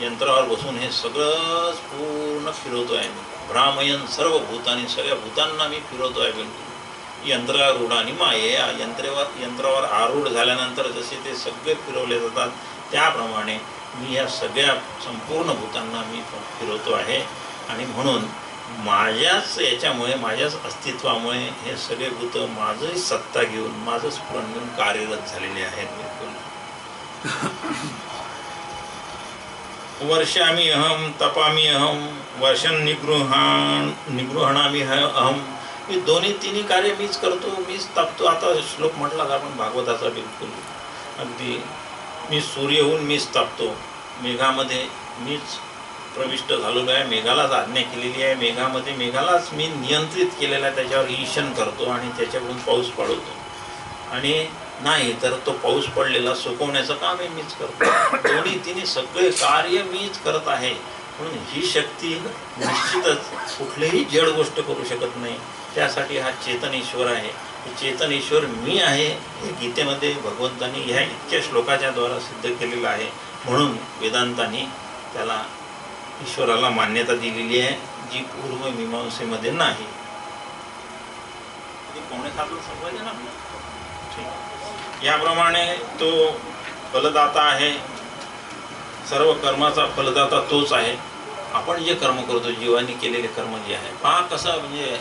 A: यंत्रावर बसून हे सगळंच पूर्ण फिरवतो आहे. भ्रामयन सर्व भूतांनी, सगळ्या भूतांना मी फिरवतो आहे बिलकुल. यंत्रारूढ आणि माये, यंत्रावर आरूढ झाल्यानंतर जसे ते सगळे फिरवले जातात त्याप्रमाणे मी या सगळ्या संपूर्ण भूतांना मी फिरवतो आहे. आणि म्हणून माझ्याच याच्यामुळे, माझ्याच अस्तित्वामुळे हे सगळे भूत माझंही सत्ता घेऊन, माझं स्फुरण घेऊन कार्यरत झालेले आहेत बिलकुल. वर्षामि अहम तपामि अहम वर्षन निगृहणामि अहम. मी दोन्ही तिन्ही कार्य मीच करतो, मीच तापतो. आता श्लोक म्हटला आपण भागवताचा बिलकुल अगदी. मी सूर्य होऊन मीच तापतो. मेघामध्ये मीच प्रविष्ट झालेलो आहे, मेघालाच आज्ञा केलेली आहे. मेघालाच मी नियंत्रित केलेला आहे, त्याच्यावर ईशन करतो आणि त्याच्याकडून पाऊस पडवतो. आणि नाही तर तो पाऊस पडलेला सुकवण्याचं काम हे मीच करतो. दोन्ही तिन्ही सगळे कार्य मीच करत आहे. म्हणून ही शक्ती निश्चितच कुठलीही जड गोष्ट करू शकत नाही. त्यासाठी हा चेतन ईश्वर आहे. चेतन ईश्वर मी आहे हे गीतेमध्ये भगवंतांनी ह्या इतक्या श्लोकाच्या द्वारा सिद्ध केलेलं आहे. म्हणून वेदांतांनी त्याला, ईश्वराला मान्यता दिलेली आहे, जी पूर्व मीमांसेमध्ये नाही. याप्रमाणे तो फलदाता आहे, सर्व कर्माचा फलदाता तोच आहे. आपण जे कर्म करतो, जीवाने केलेले कर्म जे आहे, पहा कसं, म्हणजे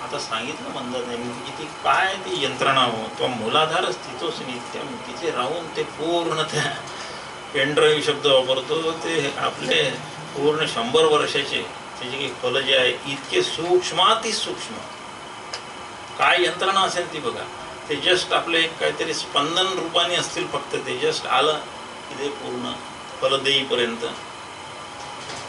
A: आता सांगितलं म्हणतात नाही किती काय ती यंत्रणा हो, तो मूलाधारच तिथोच नित्यम, तिथे राहून ते पूर्ण त्या पेनड्राईव्ह शब्द वापरतो, ते आपले पूर्ण 100 वर्षाचे त्याचे काही फल जे आहे इतके सूक्ष्माती सूक्ष्म काय यंत्रणा असेल ती बघा. ते जस्ट आपले काहीतरी स्पंदन रूपाने असतील फक्त, ते जस्ट आलं की ते पूर्ण फल देईपर्यंत.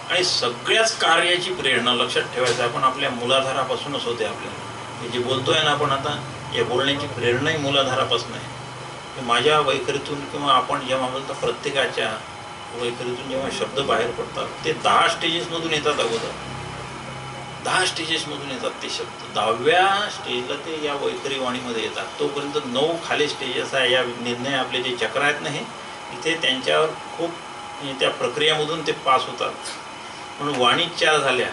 A: आणि सगळ्याच कार्याची प्रेरणा लक्षात ठेवायचं आपण आपल्या मूलाधारापासूनच होते. आपल्याला हे जे बोलतोय ना आपण आता, या बोलण्याची प्रेरणाही मूलाधारापासून आहे. माझ्या वैखरीतून किंवा आपण जेव्हा बोलतो प्रत्येकाच्या वैखरीतून जेव्हा शब्द बाहेर पडतात ते 10 स्टेजेसमधून येतात. अगोदर 10 स्टेजेसमधून येतात ते शब्द. 10व्या स्टेजला ते या वैखरी वाणीमध्ये येतात. तोपर्यंत 9 खाली स्टेजेस आहे. या निर्णय आपले जे चक्र आहेत ना, हे इथे त्यांच्यावर खूप त्या प्रक्रियामधून ते पास होतात. म्हणून वाणी 4 झाल्या,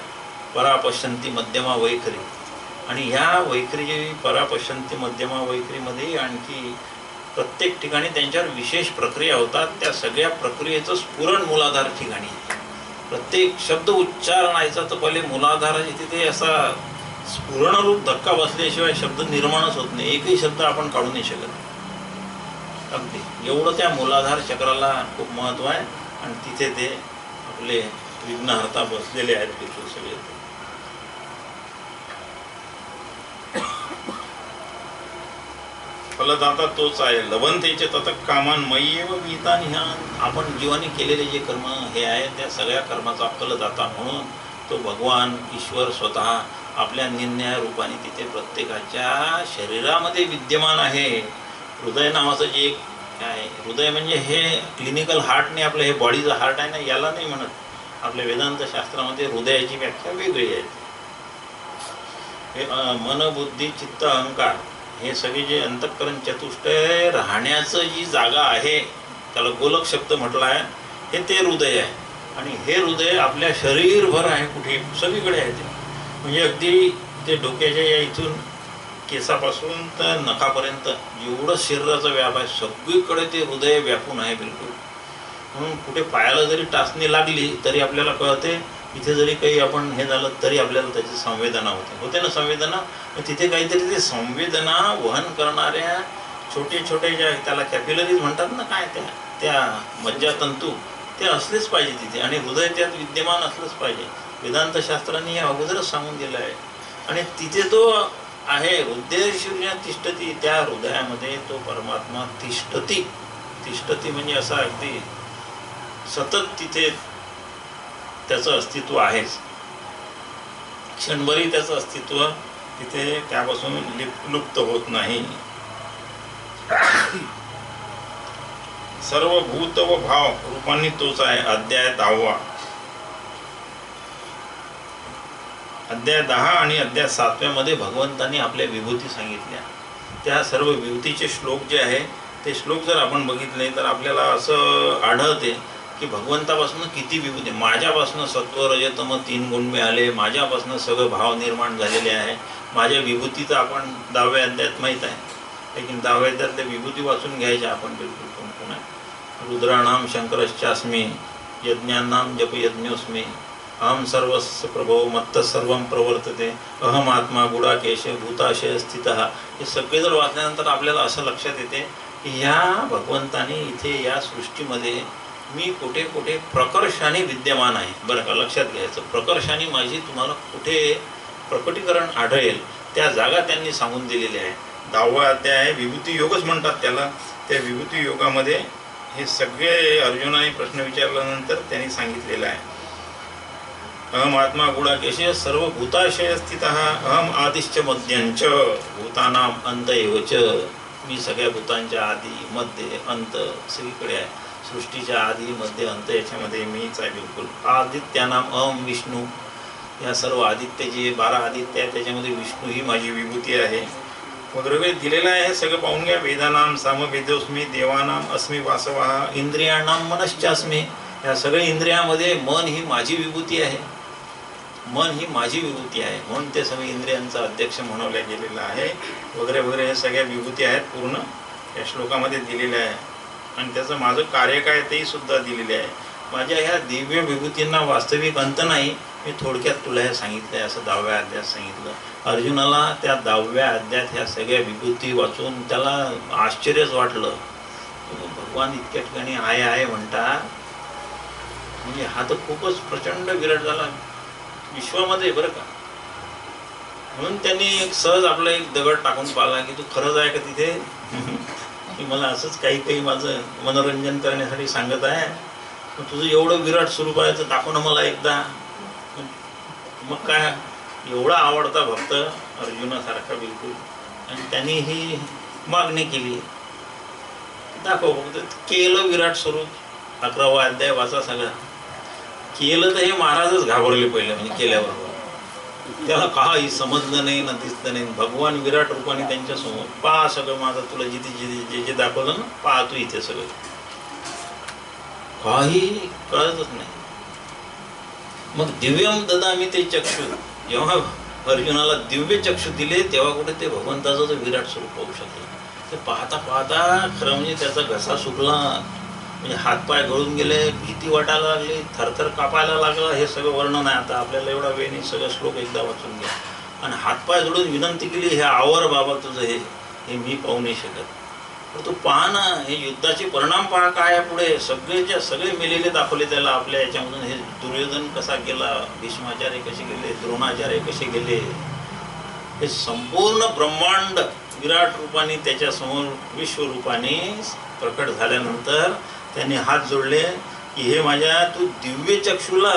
A: परापश्यंती, मध्यमा, वैखरी. आणि ह्या वैखरी, परापश्यंती, मध्यमा, वैखरीमध्ये आणखी प्रत्येक ठिकाणी त्यांच्यावर विशेष प्रक्रिया होतात. त्या सगळ्या प्रक्रियेचं स्फुरण मूलाधार ठिकाणी आहे. प्रत्येक शब्द उच्चारणायचा तर पहिले मूलाधाराची तिथे असा स्फुरणरूप धक्का बसल्याशिवाय शब्द निर्माणच होत नाही. एकही शब्द आपण काढू नाही शकत. अगदी एवढं त्या मूलाधार चक्राला खूप महत्त्व आहे. आणि तिथे ते आपले विघ्नहर्ता बसलेले आहेत बिलकुल सगळे. फलदाता तोच आहे. लवंतेचे तत कामान मय्येव विहितानि ह्यान. आपण जीवाने केलेले जे कर्म हे आहे त्या सगळ्या कर्माचा फलदाता म्हणून तो भगवान ईश्वर स्वतः आपल्या निर्णय रूपाने तिथे प्रत्येकाच्या शरीरामध्ये विद्यमान आहे. हृदय नावाचं जे एक आहे, हृदय म्हणजे हे क्लिनिकल हार्टने, आपलं हे बॉडीचं हार्ट आहे ना, याला नाही म्हणत. आपल्या वेदांत शास्त्रामध्ये हृदयाची व्याख्या वेगळी आहे. हे मन, बुद्धी, चित्त, अहंकार हे सगळे जे अंतःकरण चतुष्टय राहण्याचं जी जागा आहे, त्याला गोलक शब्द म्हटला आहे, हे ते हृदय आहे. आणि हे हृदय आपल्या शरीरभर आहे, कुठे सगळीकडे आहे ते. म्हणजे अगदी ते डोक्याच्या या इथून केसापासून तर नखापर्यंत जेवढं शरीराचा व्याप आहे सगळीकडे ते हृदय व्यापून आहे बिलकुल. म्हणून कुठे पायाला जरी टाचणी लागली तरी आपल्याला कळते, इथे जरी काही आपण हे झालं तरी आपल्याला त्याची संवेदना होते ना संवेदना. तिथे काहीतरी ते संवेदना वहन करणाऱ्या छोटे छोटे ज्या त्याला कॅपिलरीज म्हणतात ना, काय त्या मज्जातंतू ते असलेच पाहिजे तिथे. आणि हृदय त्यात विद्यमान असलंच पाहिजे. वेदांत शास्त्राने हे अगोदरच सांगून दिलं आहे. आणि तिथे तो आहे हृदय तिष्ठती, त्या हृदयामध्ये तो परमात्मा तिष्ठती. तिष्ठती म्हणजे असा अगदी सतत तिथे त्याचं अस्तित्व आहेच. क्षणभरही त्याचं अस्तित्व तिथे त्यापासून लुप्त होत नाही. सर्व भूत व भाव रूपांनी तोच आहे. अध्याय 10. अध्याय 10 आणि अध्याय 7 मध्ये भगवंतांनी आपल्या विभूती सांगितल्या. त्या सर्व विभूतीचे श्लोक जे आहे ते श्लोक जर आपण बघितले तर आपल्याला असं आढळते की भगवंतापासून किती विभूती. माझ्यापासून सत्व रजतम 3 गुण मिळाले, माझ्यापासून सगळं भाव निर्माण झालेले आहे. माझ्या विभूतीचं आपण 10व्या अध्यायात माहीत आहे, लेकिन 10व्या अध्यायातल्या विभूती वाचून घ्यायच्या आपण बिलकुल. कोण आहे? रुद्राणाम शंकरश्चास्मी, यज्ञानाम जपयज्ञोस्मी, अहम सर्वस्य प्रभो मत्त सर्वं प्रवर्तते, अहम आत्मा गुडाकेश भूताशय स्थितः. हे सगळे जर वाचल्यानंतर आपल्याला असं लक्षात येते की ह्या भगवंताने इथे या सृष्टीमध्ये मी कुठे कुठे प्रकर्षाने विद्यमान आहे. बरं का, लक्षात घ्यायचं. प्रकर्षाने माझी तुम्हाला कुठे प्रकटीकरण आढळेल त्या जागा त्यांनी सांगून दिलेल्या आहे. 10वा अध्याय आहे, विभूती योगच म्हणतात त्याला. त्या विभूती योगामध्ये हे सगळे अर्जुनाने प्रश्न विचारल्यानंतर त्यांनी सांगितलेलं आहे. अहम आत्मा गुडाकेश सर्व भूताशय स्थितः, अहम आदिश्च मध्यंच भूतानाम अंत एवच. मी सगळ्या भूतांच्या आदी मध्य अंत सगळीकडे आहे. सृष्टीच्या आदी मध्य अंत याच्यामध्ये मीच आहे बिलकुल. आदित्यानाम अहम विष्णू. या सर्व आदित्य जे 12 आदित्य आहेत त्याच्यामध्ये विष्णू ही माझी विभूती आहे वगैरे दिलेलं आहे. सगळं पाहून घ्या. वेदानाम सामवेदोस्मी, देवानाम अस्मी वासवा, इंद्रियाणाम मनश्चास्मी. या सगळ्या इंद्रियामध्ये मन ही माझी विभूती आहे. मन ही माझी विभूती आहे म्हणून ते सगळे इंद्रियांचा अध्यक्ष म्हणवल्या गेलेलं आहे वगैरे वगैरे. हे सगळ्या विभूती आहेत पूर्ण या श्लोकामध्ये दिलेल्या आहे. आणि त्याचं माझं कार्य काय तेही सुद्धा दिलेले आहे. माझ्या ह्या दिव्य विभूतींना वास्तविक अंत नाही. मी थोडक्यात तुला हे सांगितलं आहे असं 10व्या अध्यायात सांगितलं. अर्जुनाला त्या 10व्या अध्यायात ह्या सगळ्या विभूती वाचून त्याला आश्चर्यच वाटलं. भगवान इतक्या ठिकाणी आहे म्हणतात म्हणजे हा तर खूपच प्रचंड विराट झाला विश्वामध्ये, बरं का. म्हणून त्यांनी सहज आपला एक दगड टाकून पाहिला की तू खरंच आहे का तिथे. की मला असंच काही माझं मनोरंजन करण्यासाठी सांगत आहे. तुझं एवढं विराट स्वरूप आहे तर दाखव ना मला एकदा. मग काय एवढा आवडता भक्त अर्जुनासारखा बिलकुल. आणि त्यांनी ही मागणी केली, दाखव. केलं विराट स्वरूप. 11वा अध्याय वाचा सगळा. केलं तर हे महाराजच घाबरले पहिले म्हणजे केल्याबरोबर. त्याला काही समजलं नाही ना दिसलं नाही. भगवान विराट रूपाने त्यांच्या समोर पहा सगळं माझं तुला जिथे जे दाखवलं ना पहा तू इथे सगळं. काही कळतच नाही. मग दिव्यम ददामी ते चक्षु. जेव्हा अर्जुनाला दिव्य चक्षु दिले तेव्हा कुठे ते भगवंताचं विराट स्वरूप पाहू शकलं. ते पाहता पाहता खरं म्हणजे त्याचा घसा सुकला, म्हणजे हातपाय गळून गेले, भीती वाटायला लागली, थरथर कापायला लागला. हे सगळं वर्णन आहे. आता आपल्याला एवढा वेळ नाही, सगळं श्लोक एकदा वाचून घ्या. आणि हातपाय जोडून विनंती केली, हे आवर बाबा तुझं हे मी पाहू नाही शकत. तर तू पहा ना, हे युद्धाचे परिणाम पहा काय आहे पुढे. सगळे मेलेले दाखवले त्याला आपल्या याच्यामधून. हे दुर्योधन कसा गेला, भीष्माचार्य कसे गेले, द्रोणाचार्य कसे गेले. हे संपूर्ण ब्रह्मांड विराट रूपाने त्याच्यासमोर विश्वरूपाने प्रकट झाल्यानंतर त्यांनी हात जोडले की हे माझ्या तू दिव्य चक्षुला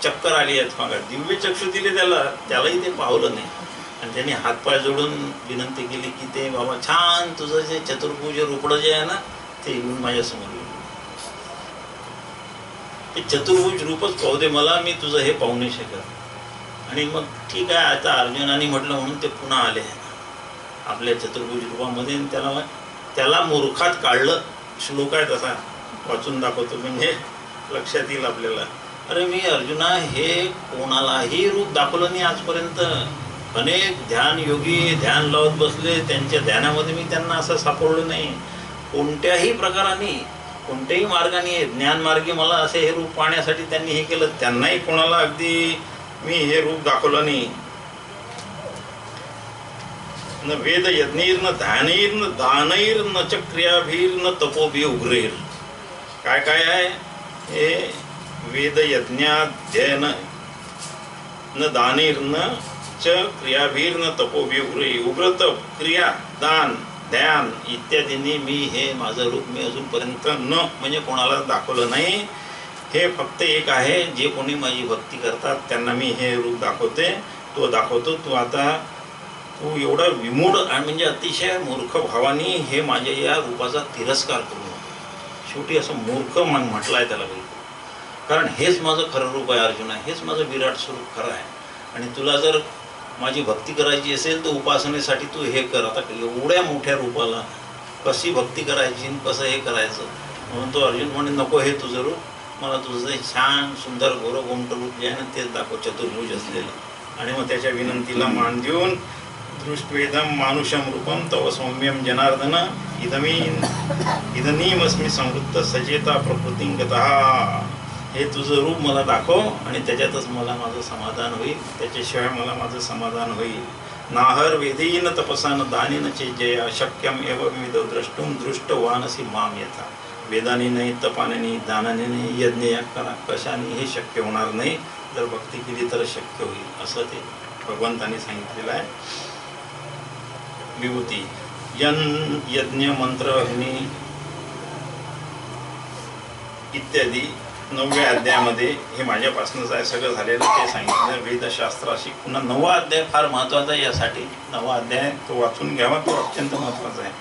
A: चक्कर आली आहेत. मग दिव्य चक्षु दिले त्यालाही ते पावलं नाही. आणि त्यांनी हातपाय जोडून विनंती केली की ते बाबा छान तुझं जे चतुर्भुज रूपडं जे आहे ना ते येऊन माझ्यासमोर येऊन ते चतुर्भुज रूपच पाहू दे मला, मी तुझं हे पाहू नाही शकत. आणि मग ठीक आहे आता अर्जुनाने म्हटलं म्हणून ते पुन्हा आले आपल्या चतुर्भुज रूपामध्ये. त्याला मूर्खात काढलं. श्लोक आहे तसा वाचून दाखवतो म्हणजे लक्षात येईल आपल्याला. अरे मी अर्जुना हे कोणालाही रूप दाखवलं नाही आजपर्यंत. अनेक ध्यान योगी ध्यान लावत बसले, त्यांच्या ध्यानामध्ये मी त्यांना असं सापडलो नाही. कोणत्याही प्रकाराने कोणत्याही मार्गाने ज्ञानमार्गी मला असे हे रूप पाहण्यासाठी त्यांनी हे केलं. त्यांनाही कोणाला अगदी मी हे रूप दाखवलं नाही. न वेद यज्ञैर न ध्यानैर न दानैर न चक्रियाभीर न तपोभी उग्रैर. काय काय आहे हे वेद यज्ञाध्ययन न दानैर न च क्रियाभीर्न तपोभिर् उग्रतप क्रिया दान ध्यान इत्यादींनी मी हे माझं रूप मी अजूनपर्यंत म्हणजे कोणाला दाखवलं नाही. हे फक्त एक आहे, जे कोणी माझी भक्ती करतात त्यांना मी हे रूप दाखवते, तो दाखवतो. तू एवढा विमूढ आणि म्हणजे अतिशय मूर्ख भावानी हे माझ्या या रूपाचा तिरस्कार करू नको. शेवटी असं मूर्ख म्हटलं आहे त्याला बिलकुल. कारण हेच माझं खरं रूप आहे अर्जुना, हेच माझं विराट स्वरूप खरं आहे. आणि तुला जर माझी भक्ती करायची असेल तर उपासनेसाठी तू हे कर. आता एवढ्या मोठ्या रूपाला कशी भक्ती करायची, कसं हे करायचं. म्हणून तो अर्जुन म्हणे नको हे तुझं रूप, मला तुझं छान सुंदर गोरगोमट रूप जे आहे ना तेच दाखव, चतुर्भुज असलेलं. आणि मग त्याच्या विनंतीला मान देऊन दृष्ट्वेदम मानुषम रूपम तव सौम्यम जनार्दन इदनीमस्मी संवृत्त सचेता प्रकृतिंगतः. हे तुझं रूप मला दाखव आणि त्याच्यातच मला माझं समाधान होईल, त्याच्याशिवाय मला माझं समाधान होईल. नाहर वेदीन तपसान दानेन चेजया शक्यम एव विविध द्रष्टुम दृष्टवानसी माम यथा. वेदाने नाही, तपाने नाही, दानाने नाही, यज्ञ कशाने हे शक्य होणार नाही. जर भक्ती केली तर शक्य होईल, असं ते भगवंतांनी सांगितलेलं आहे. विभूती यज्ञ मंत्र अग्नी इत्यादी 9व्या अध्यायामध्ये हे माझ्यापासूनच आहे सगळं झालेलं ते सांगितलं. वेदशास्त्राशी पुन्हा 9वा अध्याय फार महत्त्वाचा आहे. यासाठी 9वा अध्याय तो वाचून घ्यावा, तो अत्यंत महत्त्वाचा आहे.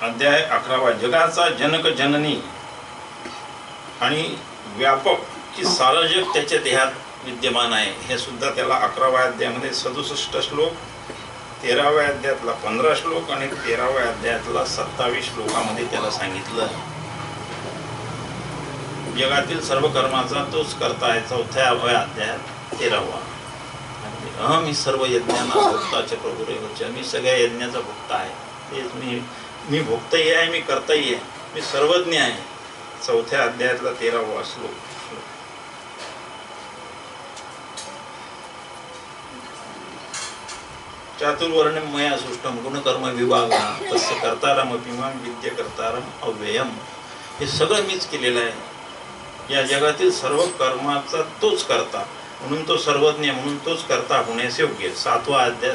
A: अध्याय 11वा जगाचा जनक जननी आणि व्यापक की सारं जग त्याच्या देहात विद्यमान आहे. हे सुद्धा त्याला 11व्या अध्यायामध्ये 67 श्लोक, 13व्या अध्यायातला 15 श्लोक आणि 13व्या अध्यायातला 27 श्लोकामध्ये त्याला सांगितलं. जगातील सर्व कर्माचा तोच करता आहे. 4व्या अध्यायात 13वा अहम ही सर्व यज्ञांना भोक्ताचे प्रभू रेवच. मी सगळ्या यज्ञाचा भोक्ता आहे. तेच मी भोक्ताही आहे, मी करताही आहे, मी सर्वज्ञ आहे. 4थ्या अध्यायातला 13वा श्लोक. चातुर्वर्ण्यम मया सृष्टम गुणकर्म विभागा तस्य कर्तारमपि मां विद्य कर्तारम अव्ययम. हे सगळं मीच केलेलं आहे. या जगातील सर्व कर्माचा तोच करता, म्हणून तो सर्वज्ञ, म्हणून तोच करता होण्यास योग्य. 7वा अध्याय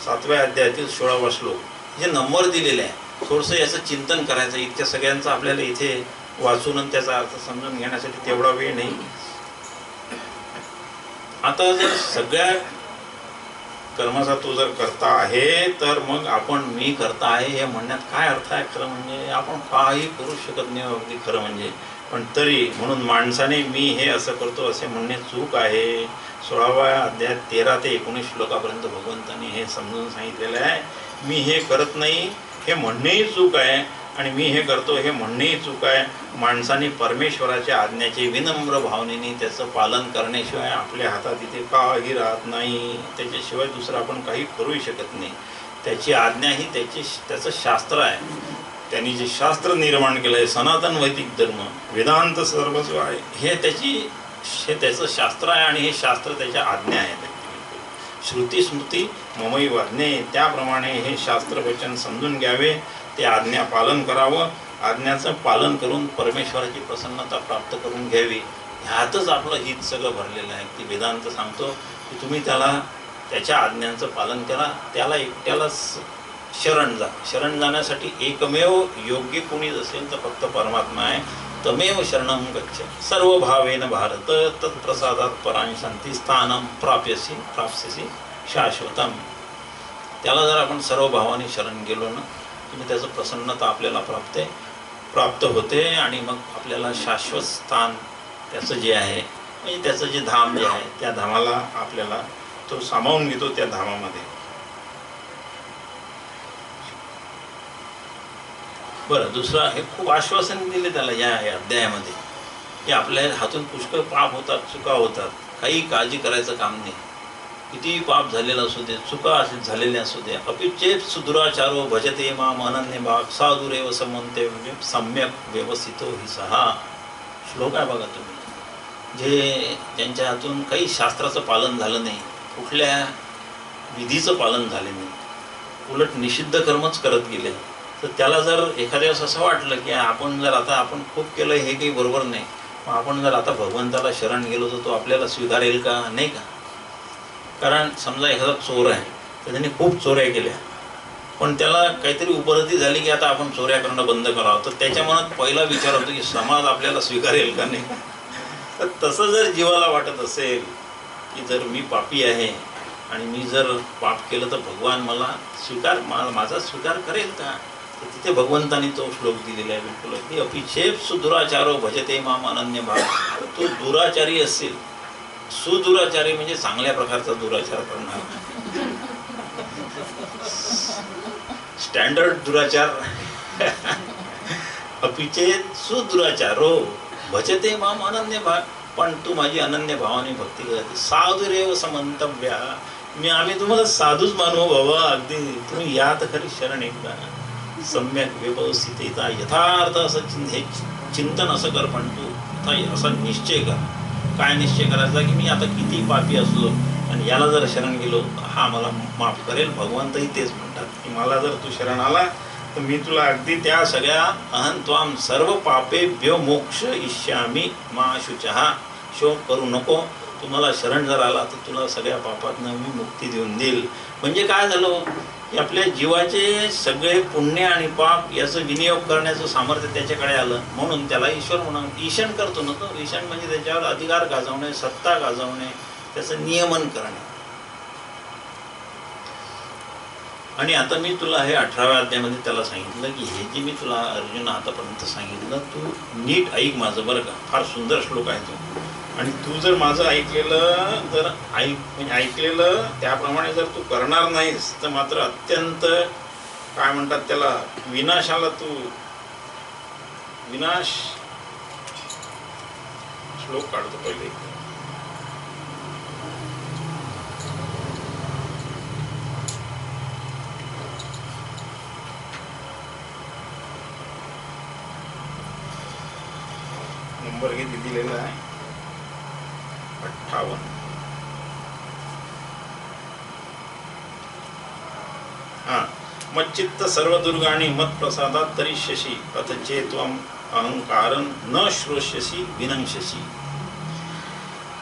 A: 7व्या अध्यायातील 16वा श्लोक. हे नंबर दिलेले आहे. थोडंसं याचं चिंतन करायचं. इतक्या सगळ्यांचं आपल्याला इथे वाचून त्याचा अर्थ समजून घेण्यासाठी तेवढा वेळ नाही. आता जर सगळ्या कर्माचा तो जर करता आहे तर मग आपण मी करता आहे हे म्हणण्यात काय अर्थ आहे. खरं म्हणजे आपण काही करू शकत नाही अगदी खरं म्हणजे. पण तरी म्हणून माणसाने मी हे असं करतो असे म्हणणे चूक आहे. 16व्या अध्यायात 13 ते 19 श्लोकापर्यंत भगवंतांनी हे समजून सांगितलेलं आहे. मी हे करत नाही हे म्हणणेही चूक आहे आणि मी हे करतो हे म्हणणेही चूक आहे. माणसाने परमेश्वराच्या आज्ञेचे विनम्र भावनेने त्याचं पालन करण्याशिवाय आपल्या हातात इथे काही राहत नाही. त्याच्याशिवाय दुसरं आपण काही करूही शकत नाही. त्याची आज्ञा ही त्याचं शास्त्र आहे. त्यांनी जे शास्त्र निर्माण केलं आहे, सनातन वैदिक धर्म वेदांत सर्वस्व आहे, हे त्याचं शास्त्र आहे आणि हे शास्त्र त्याच्या आज्ञा आहेत. श्रुती स्मृती ममई वाज्ञे, त्याप्रमाणे हे शास्त्र वचन समजून घ्यावे, ते आज्ञा पालन करावं. आज्ञाचं पालन करून परमेश्वराची प्रसन्नता प्राप्त करून घ्यावी. ह्यातच आपलं हित सगळं भरलेलं आहे. की वेदांत सांगतो की तुम्ही त्याच्या आज्ञांचं पालन करा, त्याला एकट्यालाच शरण जा. शरण जाण्यासाठी एकमेव योग्य कोणीच असेल तर फक्त परमात्मा आहे. तमेव शरणं गच्छ सर्व भावेन भारत तत्प्रसादात परां शांती स्थानं प्राप्स्यसि शाश्वतम. त्याला जर आपण सर्व भावाने शरण गेलो ना की त्याचं प्रसन्नता आपल्याला प्राप्त होते आणि मग आपल्याला शाश्वत स्थान त्याचं जे आहे म्हणजे त्याचं जे धाम जे आहे त्या धामाला आपल्याला तो सामावून घेतो. त्या धामामध्ये बरं दुसरं हे खूप आश्वासन दिले त्याला या अध्यायामध्ये की आपल्या हातून पुष्कळ पाप होतात, चुका होतात, काही काळजी करायचं काम नाही. कितीही पाप झालेलं असू दे, चुका असे झालेल्या असू दे. अपिचेत सुदुराचारो भजते माम अनन्य भाग साधुरेव समन्ते सम्यक व्यवस्थितो हि सहा. श्लोक आहे बघा तुम्ही. ज्यांच्या हातून काही शास्त्राचं पालन झालं नाही, कुठल्या विधीचं पालन झाले नाही, उलट निषिद्ध कर्मच करत गेले, तर त्याला जर एखाद्या वेळेस असं वाटलं की आपण खूप केलं हे काही बरोबर नाही, मग आपण जर आता भगवंताला शरण गेलो तर तो आपल्याला स्वीकारेल का? नाही का? कारण समजा एखादा चोर आहे तर त्याने खूप चोऱ्या केल्या, पण त्याला काहीतरी उपलब्धी झाली की आता आपण चोऱ्या करणं बंद करावं, तर त्याच्या मनात पहिला विचार होतो की समाज आपल्याला स्वीकारेल का नाही. तर तसं जर जीवाला वाटत असेल की जर मी पापी आहे आणि मी जर पाप केलं तर भगवान मला माझा स्वीकार करेल का, तर तिथे भगवंतानी तो श्लोक दिलेला आहे बिलकुल की अपिछेप सुदुराचारो भजते माम अनन्य भाव. तो दुराचारी असेल, सुदुराचारी म्हणजे चांगल्या प्रकारचा दुराचार करणार, स्टँडर्ड दुराचार. अपिचेत सुदुराचारो भजते माम अनन्य भाव, पण तू माझी अनन्य भावाने भक्ती करते. साधुरेव समंतव्या, आम्ही तुम्हाला साधूच मानू बाबा, अगदी तुम्ही या तर खरी शरण एकदा. सम्यक व्यवस्थितता यथार्थ असं हे चिंतन असं कर, पण तू असा निश्चय कर. काय निश्चय करायचा की मी आता किती पापी असलो आणि याला जर शरण गेलो हा मला माफ करेल. भगवंतही तेच म्हणतात की मला जर तू शरण आला तर मी तुला अगदी त्या सगळ्या अहं त्वाम सर्व पापेभ्यो मोक्ष इष्यामी मा शुचहा. शोक करू नको, तुम्हाला शरण जर आला तर तुला सगळ्या पापातनं मी मुक्ती देऊन देईल. म्हणजे काय झालं की आपल्या जीवाचे सगळे पुण्य आणि पाप याचं विनियोग करण्याचं सामर्थ्य त्याच्याकडे आलं, म्हणून त्याला ईश्वर म्हणून ईशन करतो ना तो. ईशन म्हणजे त्याच्यावर अधिकार गाजवणे, सत्ता गाजवणे, त्याचं नियमन करणे. आणि आता मी तुला हे 18व्या अध्यायामध्ये त्याला सांगितलं की हे जे मी तुला अर्जुन आतापर्यंत सांगितलं तू नीट ऐक माझं बरं का. फार सुंदर श्लोक आहे तो, आणि तू जर माझं ऐकलेलं जर ऐकलेलं त्याप्रमाणे जर तू करणार नाहीस तर मात्र अत्यंत काय म्हणतात त्याला विनाशाला तू विनाश. श्लोक काढतो पहिले. नंबर किती दिलेला आहे 58. हा, मच्चित्त सर्व दुर्गाणी मत प्रसादात तरिष्यसी अथ चेत्वम अहंकारं न श्रोष्यसी विनंक्षसी.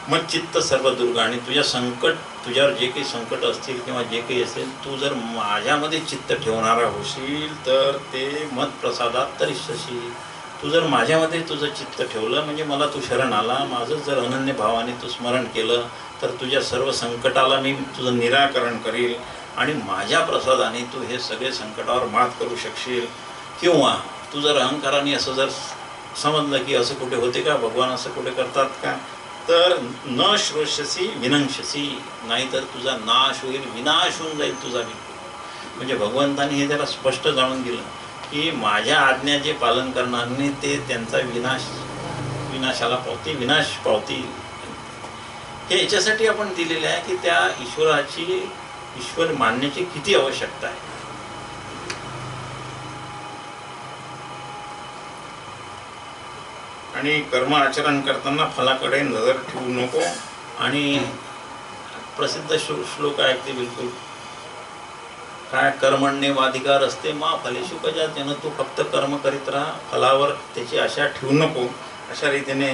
A: मच्चित्त सर्व दुर्गाणी, तुझ्या संकट, तुझ्यावर जे काही संकट असतील किंवा जे काही असेल, तू जर माझ्यामध्ये चित्त ठेवणारा होशील तर ते मत प्रसादात तरिष्यसी. तू जर माझ्यामध्ये तुझं चित्त ठेवलं म्हणजे मला तू शरण आला, माझं जर अनन्य भावाने तू स्मरण केलं तर तुझ्या सर्व संकटाला मी तुझं निराकरण करील आणि माझ्या प्रसादाने तू हे सगळे संकटावर मात करू शकशील. किंवा तू जर अहंकाराने असं जर समजलं की असं कुठे होते का, भगवान असं कुठे करतात का, तर न श्रोष्यसी विनंक्षसी, नाहीतर तुझा नाश होईल, विनाश होऊन जाईल तुझा बिलकुल. म्हणजे भगवंताने हे जरा स्पष्ट जाणून दिलं की माझ्या आज्ञा जे पालन करणार नाही ते त्यांचा विनाशाला पावती, विनाश पावती. हे याच्यासाठी आपण दिलेले आहे की त्या ईश्वर मानण्याची किती आवश्यकता आहे. आणि कर्म आचरण करताना फलाकडे नजर ठेवू नको. आणि प्रसिद्ध श्लोक आहे ते बिलकुल काय, कर्मण्येवाधिकार असते मा फलेषु कदाचन. तू फक्त कर्म करीत राहा, फलावर त्याची आशा ठेवू नको. अशा रीतीने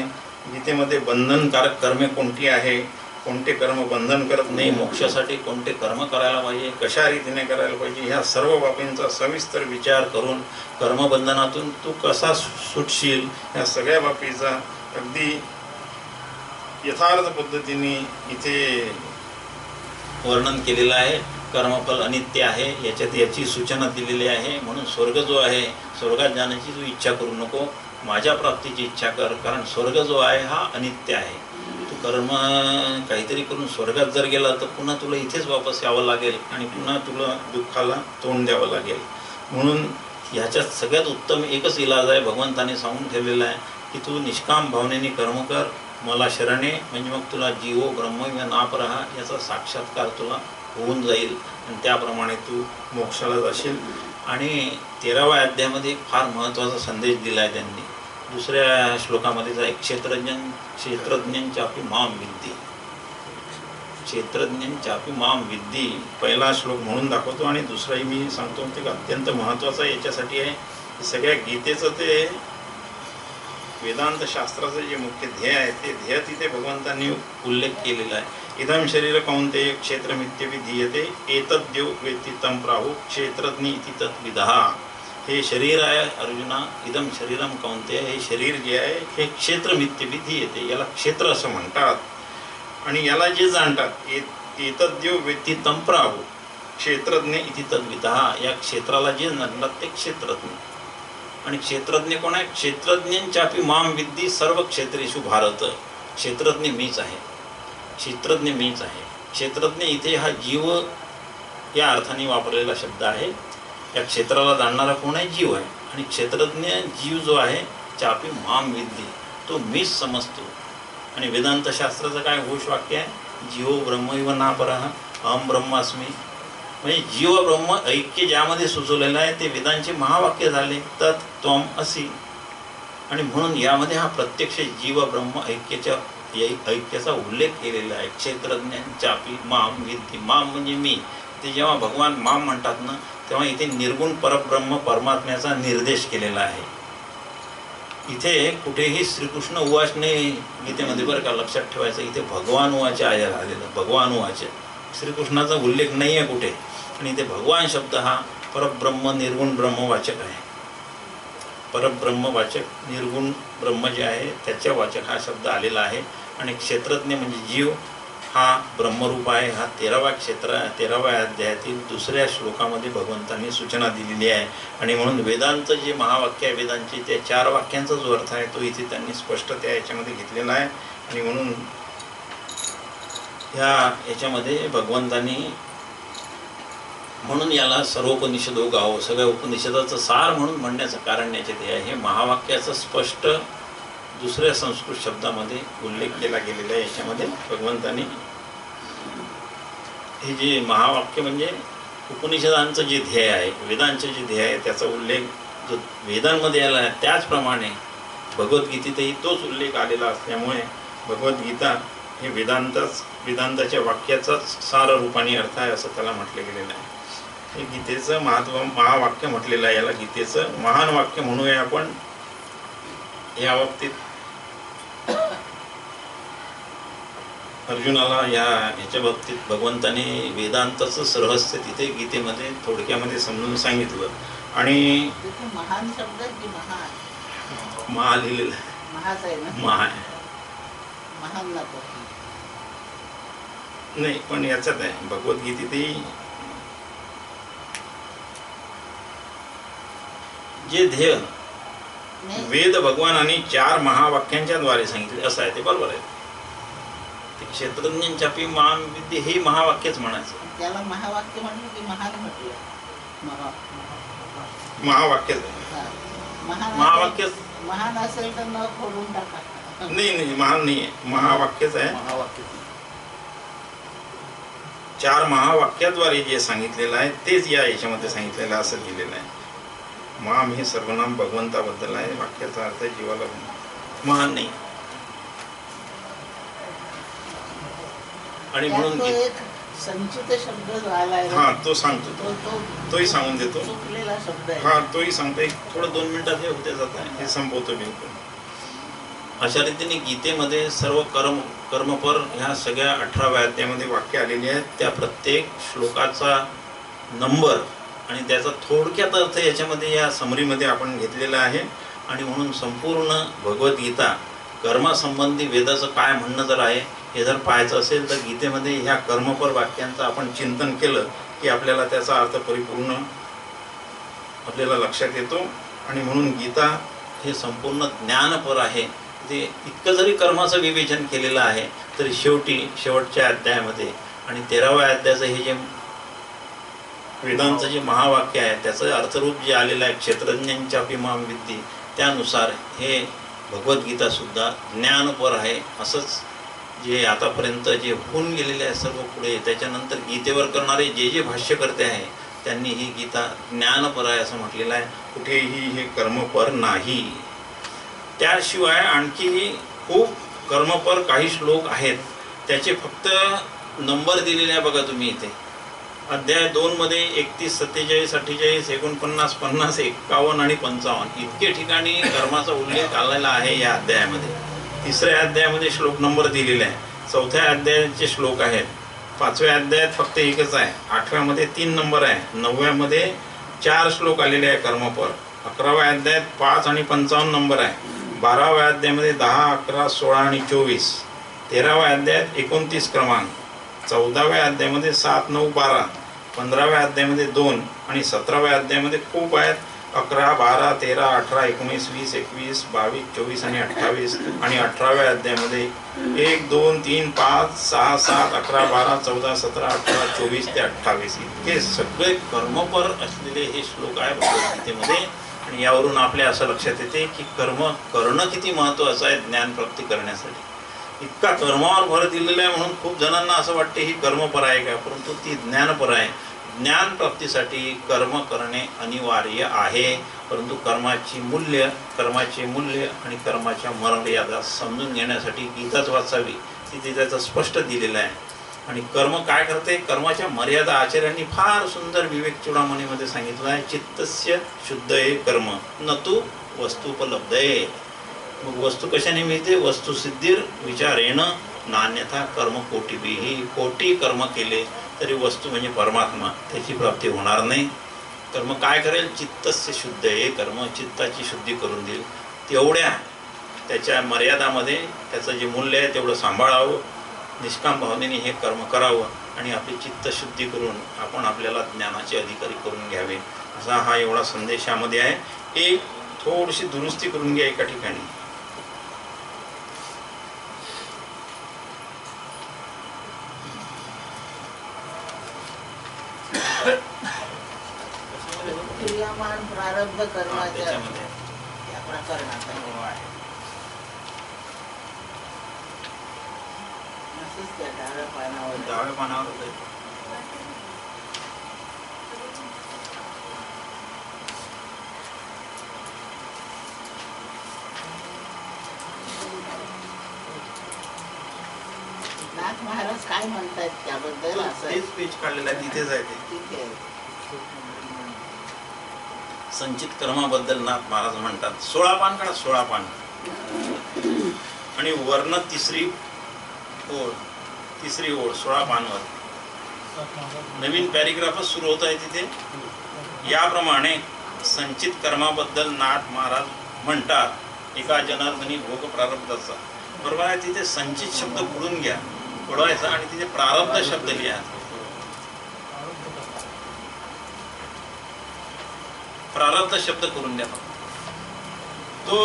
A: गीतेमध्ये बंधनकारक कर्मे कोणती आहे, कोणते कर्म बंधन करत नाही, मोक्षासाठी कोणते कर्म करायला पाहिजे, कशा रीतीने करायला पाहिजे, ह्या सर्व बाबींचा सविस्तर विचार करून कर्मबंधनातून तू कसा सुटशील ह्या सगळ्या बाबीचा अगदी यथार्थ पद्धतीने इथे वर्णन केलेलं आहे. कर्मफल अनित्य आहे याच्यात याची सूचना दिलेली आहे. म्हणून स्वर्ग जो आहे, स्वर्गात जाण्याची तू इच्छा करू नको, माझ्या प्राप्तीची इच्छा कर. कारण स्वर्ग जो आहे हा अनित्य आहे. तू कर्म काहीतरी करून स्वर्गात जर गेला तर पुन्हा तुला इथेच वापस यावं लागेल आणि पुन्हा तुला दुःखाला तोंड द्यावं लागेल. म्हणून ह्याच्यात सगळ्यात उत्तम एकच इलाज आहे, भगवंताने सांगून ठेवलेला आहे की तू निष्काम भावनेने कर्म कर, मला शरणे, म्हणजे मग तुला जीवो ब्रह्म या नापरहा याचा साक्षात्कार तुला होऊन जाईल आणि त्याप्रमाणे तू मोक्षाला जाशील. आणि 13व्या अध्यायामध्ये एक फार महत्त्वाचा संदेश दिला आहे त्यांनी. दुसऱ्या श्लोकामध्येच आहे, क्षेत्रज्ञांचापि माम विद्धी, क्षेत्रज्ञांचापि माम विद्धी. पहिला श्लोक म्हणून दाखवतो आणि दुसराही मी सांगतो ते अत्यंत महत्त्वाचं याच्यासाठी आहे की सगळ्या गीतेचं ते वेदांत शास्त्राचं जे मुख्य ध्येय आहे ते ध्येय तिथे भगवंतांनी उल्लेख केलेला आहे इदं शरीर कौन्तेय क्षेत्रमित्यभिधीयते एतद्यो वेत्ति तं प्राहुः क्षेत्रज्ञ इति तद्विदः। हे शरीर आहे अर्जुना, इदं शरीरम कौन्तेय, हे शरीर जे आहे हे क्षेत्रमित्यभिधीयते, याला क्षेत्र असं म्हणतात. आणि याला जे जाणतात एतद्यो वेत्ति तं प्राहुः क्षेत्रज्ञ इति तद्विदः, या क्षेत्राला जे जाणतात ते क्षेत्रज्ञ. आणि क्षेत्रज्ञ कोण आहे? क्षेत्रज्ञांचापि माम विद्धी सर्व क्षेत्रेषु भारत. क्षेत्रज्ञ मीच आहे, क्षेत्रज्ञ मीच आहे. क्षेत्रज्ञ इथे हा जीव या अर्थाने वापरलेला शब्द आहे. या क्षेत्राला जाणणारा कोण आहे? जीव आहे. आणि क्षेत्रज्ञ जीव जो आहे चापी माम विद्धी, तो मीच समजतो. आणि वेदांत शास्त्राचं काय घोष वाक्य आहे? जीवो ब्रह्मैव नापरः अहम ब्रह्मास्मी. म्हणजे जीव ब्रह्म ऐक्य ज्यामध्ये सुचवलेलं आहे ते वेदांचे महावाक्य झाले, तत् त्वम असि. आणि म्हणून यामध्ये हा प्रत्यक्ष जीव ब्रह्म ऐक्याचा उल्लेख केलेला आहे. क्षेत्रज्ञांचापी माम विद्धी, माम म्हणजे मी. ते जेव्हा भगवान माम म्हणतात ना, तेव्हा इथे निर्गुण परब्रह्म परमात्म्याचा निर्देश केलेला आहे. इथे कुठेही श्रीकृष्ण उवाच नाही गीतेमध्ये, बरं का, लक्षात ठेवायचं. इथे भगवान उवाच आहे आलेलं, भगवान उवाच. श्रीकृष्णाचा उल्लेख नाही आहे कुठे. आणि इथे भगवान शब्द हा परब्रह्म निर्गुण ब्रह्मवाचक आहे. परब्रह्मवाचक निर्गुण ब्रह्म जे आहे त्याच्या वाचक हा शब्द आलेला आहे. आणि क्षेत्रज्ञ म्हणजे जीव हा ब्रह्मरूप आहे. हा 13व्या अध्यायातील 2ऱ्या श्लोकामध्ये भगवंतांनी सूचना दिलेली आहे. आणि म्हणून वेदांत जे महावाक्य आहे वेदांचे, त्या 4 वाक्यांचा जो अर्थ आहे तो इथे त्यांनी स्पष्ट त्या याच्यामध्ये घेतलेला आहे. आणि म्हणून याच्यामध्ये भगवंतांनी म्हणून याला सर्वोपनिषदो गावो, सगळ्या उपनिषदाचं सार म्हणून म्हणण्याचं कारण याच्यात हे आहे. हे महावाक्याचं स्पष्ट 2ऱ्या संस्कृत शब्दामध्ये उल्लेख केला गेलेला आहे. याच्यामध्ये भगवंतांनी हे जे महावाक्य म्हणजे उपनिषदांचं जे ध्येय आहे, वेदांचं जे ध्येय आहे त्याचा उल्लेख जो वेदांमध्ये आला आहे त्याचप्रमाणे भगवद्गीतेतही तोच उल्लेख आलेला असल्यामुळे भगवद्गीता हे वेदांताच्या वाक्याचा सार रूपाने अर्थ आहे असं त्याला म्हटलं गेलेलं आहे. हे गीतेचं महावाक्य म्हटलेलं आहे. याला गीतेचं महान वाक्य म्हणूया आपण. या बाबतीत अर्जुनाला याच्या बाबतीत भगवंताने वेदांताचं रहस्य तिथे गीतेमध्ये थोडक्यामध्ये समजून सांगितलं. आणि
B: महान शब्द
A: महा लिहिलेलं महा
B: महान
A: नाही, पण याच्यात आहे भगवद्गीतेतही जे ध्येय वेद भगवानांनी 4 महावाक्यांच्या द्वारे सांगितले असं आहे. ते बरोबर आहे. ते क्षेत्रज्ञांचापी महान विद्ये हे महावाक्यच म्हणायचं.
B: त्याला महावाक्य म्हटलं की महान म्हटलं?
A: महावाक्य महावाक्य
B: महान असेल तर न खोडून टाका.
A: नाही, महान नाही आहे, महावाक्यच आहे. 4 महावाक्याद्वारे जे सांगितलेलं आहे तेच या याच्यामध्ये सांगितलेलं असं लिहिलेलं आहे. माम हे सर्वनाम भगवंताबद्दल आहे. वाक्याचा अर्थ जीवाला महान नाही. आणि म्हणून
B: एक संचित शब्द आलाय,
A: हा तो सांगतो, तोही सांगून देतो.
B: चुकलेला शब्द आहे.
A: हा तोही सांगतो. एक थोडं 2 मिनिटात हे होते जात आहे, हे संपवतो बिलकुल. अशा रीतीने गीतेमध्ये सर्व कर्मपर ह्या सगळ्या 18व्या अध्यायामध्ये वाक्य आलेली आहेत. त्या प्रत्येक श्लोकाचा नंबर आणि त्याचा थोडक्यात अर्थ याच्यामध्ये या समरीमध्ये आपण घेतलेला आहे. आणि म्हणून संपूर्ण भगवद्गीता कर्मासंबंधी वेदाचं काय म्हणणं जर आहे हे जर पाहायचं असेल तर गीतेमध्ये ह्या कर्मपर वाक्यांचं आपण चिंतन केलं की आपल्याला त्याचा अर्थ परिपूर्ण आपल्याला लक्षात येतो. आणि म्हणून गीता हे संपूर्ण ज्ञानपर आहे. ते इतकं जरी कर्माचं विवेचन केलेलं आहे तरी शेवटच्या अध्यायामध्ये आणि 13व्या अध्यायाचं हे जे वेदांचं जे महावाक्य आहे त्याचं अर्थरूप जे आलेलं आहे क्षेत्रज्ञांचापि माम विद्धी, त्यानुसार हे भगवद्गीतासुद्धा ज्ञानपर आहे. असंच जे आतापर्यंत जे होऊन गेलेले आहे सर्व पुढे त्याच्यानंतर गीतेवर करणारे जे भाष्यकर्ते आहे त्यांनी ही गीता ज्ञानपर आहे असं म्हटलेलं आहे. कुठेही हे कर्मपर नाही. त्याशिवाय आणखी खूप कर्मपर काही श्लोक आहेत त्याचे फक्त नंबर दिलेले आहे बघा तुम्ही इथे. अध्याय 2 मध्ये 31, 47, 48, 49, 50, 51 आणि 55 इतके ठिकाणी कर्माचा उल्लेख आलेला आहे या अध्यायामध्ये. 3ऱ्या अध्यायामध्ये श्लोक नंबर दिलेला आहे. 4थ्या अध्यायाचे श्लोक आहेत. 5व्या अध्यायात फक्त एकच आहे. 8व्यामध्ये 3 नंबर आहे. 9व्यामध्ये 4 श्लोक आलेले आहे कर्मपर. 11व्या अध्यायात 5 आणि 55 नंबर आहे. 12व्या अध्यायामध्ये 10, 11, 16 आणि 24. 13व्या अध्यायात 29 क्रमांक. 14व्या अध्यायामध्ये 7, 9, 12. 15व्या अध्यायामध्ये 2 आणि 17व्या अध्यायामध्ये खूप आहेत. 11, 12, 13, 18, 19, 20, 21, 22, 24 आणि 28. आणि 18व्या अध्यायामध्ये 1, 2, 3, 5, 6, 7, 11, 12, 14, 17, 18, 24 ते 28 इतके सगळे कर्मपर असलेले हे श्लोक आहे भगवद्गीतेमध्ये. आणि यावरून आपल्या असं लक्षात येते की कर्म करणं किती महत्त्वाचं आहे ज्ञानप्राप्ती करण्यासाठी. इतका कर्मावर भर दिलेला आहे म्हणून खूप जणांना असं वाटते ही कर्मपर आहे का, परंतु ती ज्ञानपर आहे. ज्ञानप्राप्तीसाठी कर्म करणे अनिवार्य आहे, परंतु कर्माचे मूल्य आणि कर्माच्या मर्यादा समजून घेण्यासाठी गीताच वाचावी. तिथे त्याचं स्पष्ट दिलेलं आहे. आणि कर्म काय करते, कर्माच्या मर्यादा आचार्यांनी फार सुंदर विवेक चूडामणीमध्ये सांगितलं आहे. चित्तस्य शुद्धये कर्म न तू वस्तुपलब्धये. मग वस्तू कशाने मिळते, वस्तुसिद्धीर विचारेण नान्यथा कर्म कोटीभिः. कोटी कर्म केले तरी वस्तू म्हणजे परमात्मा त्याची प्राप्ती होणार नाही. कर्म काय करेल, चित्तस्य शुद्धये कर्म, चित्ताची शुद्धी करून देईल. तेवढ्या त्याच्या मर्यादामध्ये त्याचं जे मूल्य आहे तेवढं सांभाळावं. निष्काम भावनेने हे कर्म करावं आणि आपली चित्तशुद्धी करून आपण आपल्याला ज्ञानाचे अधिकारी करून घ्यावे. असा हा एवढा संदेश यामध्ये आहे. एक थोडीशी दुरुस्ती करून घ्या एका ठिकाणी.
B: क्रियामान प्रारब्ध कर्माच्या
A: त्याच्यामध्ये
B: या प्रकरणात आहे. असंच त्या डाव्या पानावर
A: डाव्या पानावर होते.
B: नाथ महाराज काय म्हणतात त्याबद्दल असं
A: तेच पेज काढलेलं आहे, तिथेच आहे ते.
B: तिथे
A: संचित कर्माबद्दल नाथ महाराज म्हणतात. 16 पान काढा, 16 पान. आणि वर्ण तिसरी ओळ 16 पानवर नवीन पॅरिग्राफच सुरू होत आहे तिथे. याप्रमाणे संचित कर्माबद्दल नाथ महाराज म्हणतात एका जनार्दनी भोग प्रारब्धाचा. बरोबर आहे. तिथे संचित शब्द पुढून घ्या, पुढवायचा आणि तिथे प्रारब्ध शब्द लिहा. प्रारब्ध शब्द करून द्या. तो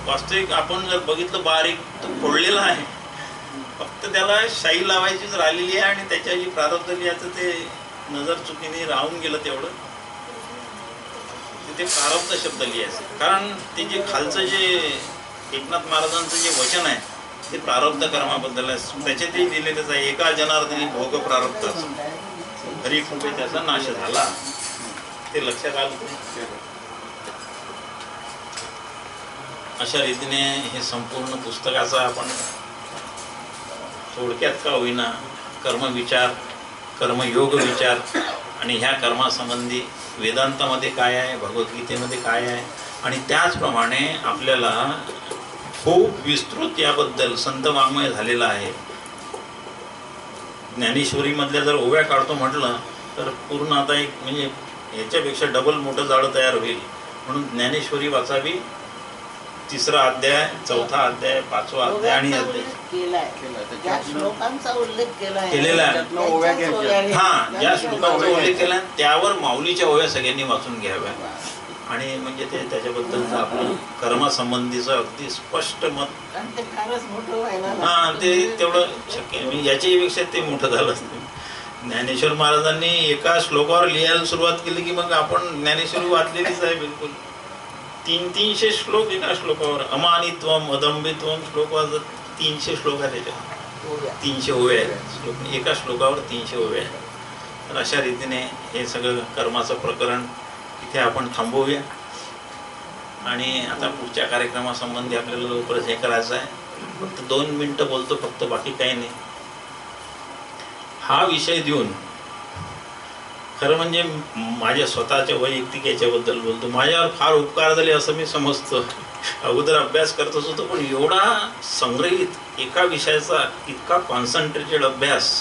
A: वास्तविक आपण जर बघितलं बारीक तो फोडलेला आहे, फक्त त्याला शाई लावायचीच राहिलेली आहे आणि त्याच्या जी प्रारब्ध लिहायचं ते नजर चुकीने राहून गेलं. तेवढं तिथे प्रारब्ध शब्द लिहायचं. कारण ते जे खालचं जे एकनाथ महाराजांचं जे वचन आहे ते प्रारब्ध कर्माबद्दल आहे. त्याच्यातही लिहिलेलंच आहे एका जनार्दनी भोग प्रारब्धाचा हरी कृपे त्याचा नाश झाला. ते लक्षात आलं. अशा रीतीने हे संपूर्ण पुस्तकाचा आपण थोडक्यात का होईना कर्मविचार, कर्मयोग विचार आणि ह्या कर्मासंबंधी वेदांतामध्ये काय आहे, भगवद्गीतेमध्ये काय आहे आणि त्याचप्रमाणे आपल्याला खूप विस्तृत याबद्दल संत वाङ्मय झालेला आहे. ज्ञानेश्वरीमधल्या जर ओव्या काढतो म्हटलं तर पूर्ण आता एक म्हणजे याच्यापेक्षा डबल मोठं जाळं तयार होईल. म्हणून ज्ञानेश्वरी वाचावी. 3रा अध्याय, 4था अध्याय, 5वा अध्याय आणि अध्याय
B: ज्या श्लोकांचा उल्लेख केलेला
A: आहे. हा, ज्या श्लोकांचा उल्लेख केला त्यावर माऊलीच्या ओव्या सगळ्यांनी वाचून घ्याव्या. आणि म्हणजे ते त्याच्याबद्दलचं आपलं कर्मासंबंधीचं अगदी स्पष्ट मत. हा, ते तेवढं शक्य म्हणजे याच्यापेक्षा ते मोठं झालं असतं. ज्ञानेश्वर महाराजांनी एका श्लोकावर लिहायला सुरुवात केली की मग आपण ज्ञानेश्वरी वाचलेलीच आहे बिलकुल. 300 श्लोक एका श्लोकावर. अमानित्वम अदंबित्वम श्लोक वाजत 300 श्लोक आहे त्याच्यावर. 300 ओव्या आहेत श्लोक. एका श्लोकावर 300 ओव्या आहेत. तर अशा रीतीने हे सगळं कर्माचं प्रकरण इथे आपण थांबवूया. आणि आता पुढच्या कार्यक्रमासंबंधी आपल्याला लवकरच हे करायचं आहे. फक्त 2 मिनटं बोलतो फक्त, बाकी काही नाही. हा विषय देऊन खरं म्हणजे माझ्या स्वतःच्या वैयक्तिक याच्याबद्दल बोलतो. माझ्यावर फार उपकार झाले असं मी समजतो. अगोदर अभ्यास करत होतो, पण एवढा संग्रहित एका विषयाचा इतका कॉन्सन्ट्रेटेड अभ्यास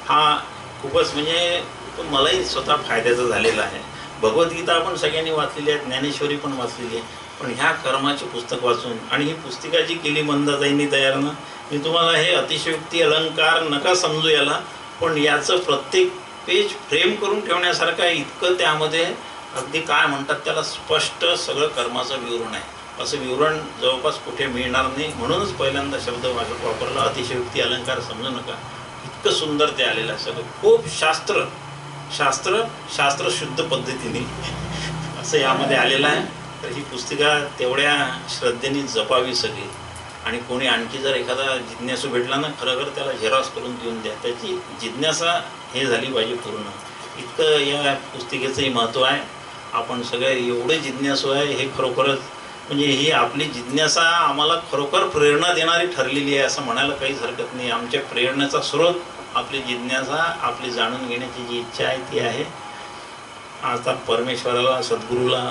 A: हा खूपच म्हणजे तो मलाही स्वतः फायद्याचा झालेला आहे. भगवद्गीता आपण सगळ्यांनी वाचलेली आहे, ज्ञानेश्वरी पण वाचलेली आहे, पण ह्या कर्माचे पुस्तक वाचून आणि ही पुस्तिका जी केली मंदाताईंनी तयारनं, मी तुम्हाला हे अतिशयोक्ती अलंकार नका समजू याला, पण याचं प्रत्येक पेज फ्रेम करून ठेवण्यासारखं आहे. इतकं त्यामध्ये अगदी काय म्हणतात त्याला स्पष्ट सगळं कर्माचं विवरण आहे. असं विवरण जवळपास कुठे मिळणार नाही, म्हणूनच पहिल्यांदा शब्द वापरला अतिशयोक्ती अलंकार समजू नका. इतकं सुंदर ते आलेलं आहे सगळं, खूप शास्त्र शास्त्र शास्त्र शुद्ध पद्धतीने असं यामध्ये आलेलं आहे. तर ही पुस्तिका तेवढ्या श्रद्धेने जपावी सगळी. आणि कोणी आणखी जर एखादा जिज्ञासू भेटला ना, खरं त्याला झेरॉक्स करून देऊन द्या, त्याची जिज्ञासा हे झाली पाहिजे पूर्ण. इतकं या पुस्तिकेचंही महत्त्व आहे. आपण सगळे एवढे जिज्ञासू आहे, हे खरोखरच म्हणजे ही आपली जिज्ञासा आम्हाला खरोखर प्रेरणा देणारी ठरलेली आहे असं म्हणायला काहीच हरकत नाही. आमच्या प्रेरणेचा स्रोत आपली जिज्ञासा, आपली जाणून घेण्याची जी इच्छा आहे ती आहे. आता परमेश्वराला, सद्गुरूला,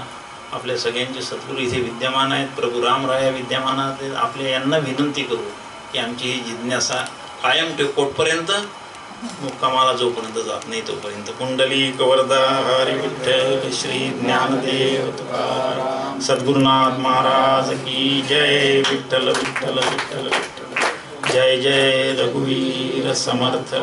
A: आपल्या सगळ्यांचे सद्गुरू इथे विद्यमान आहेत, प्रभू रामराया विद्यमान आहेत, आपल्या यांना विनंती करू की आमची ही जिज्ञासा कायम ठेव कोटपर्यंत, मुक्कामाला जोपर्यंत जात नाही तोपर्यंत. कुंडलिक वरदा हरी विठ्ठल श्री ज्ञानदेव तुकाराम सद्गुरुनाथ महाराज की जय. विठ्ठल विठ्ठल विठ्ठल विठ्ठल. जय जय रघुवीर समर्थ.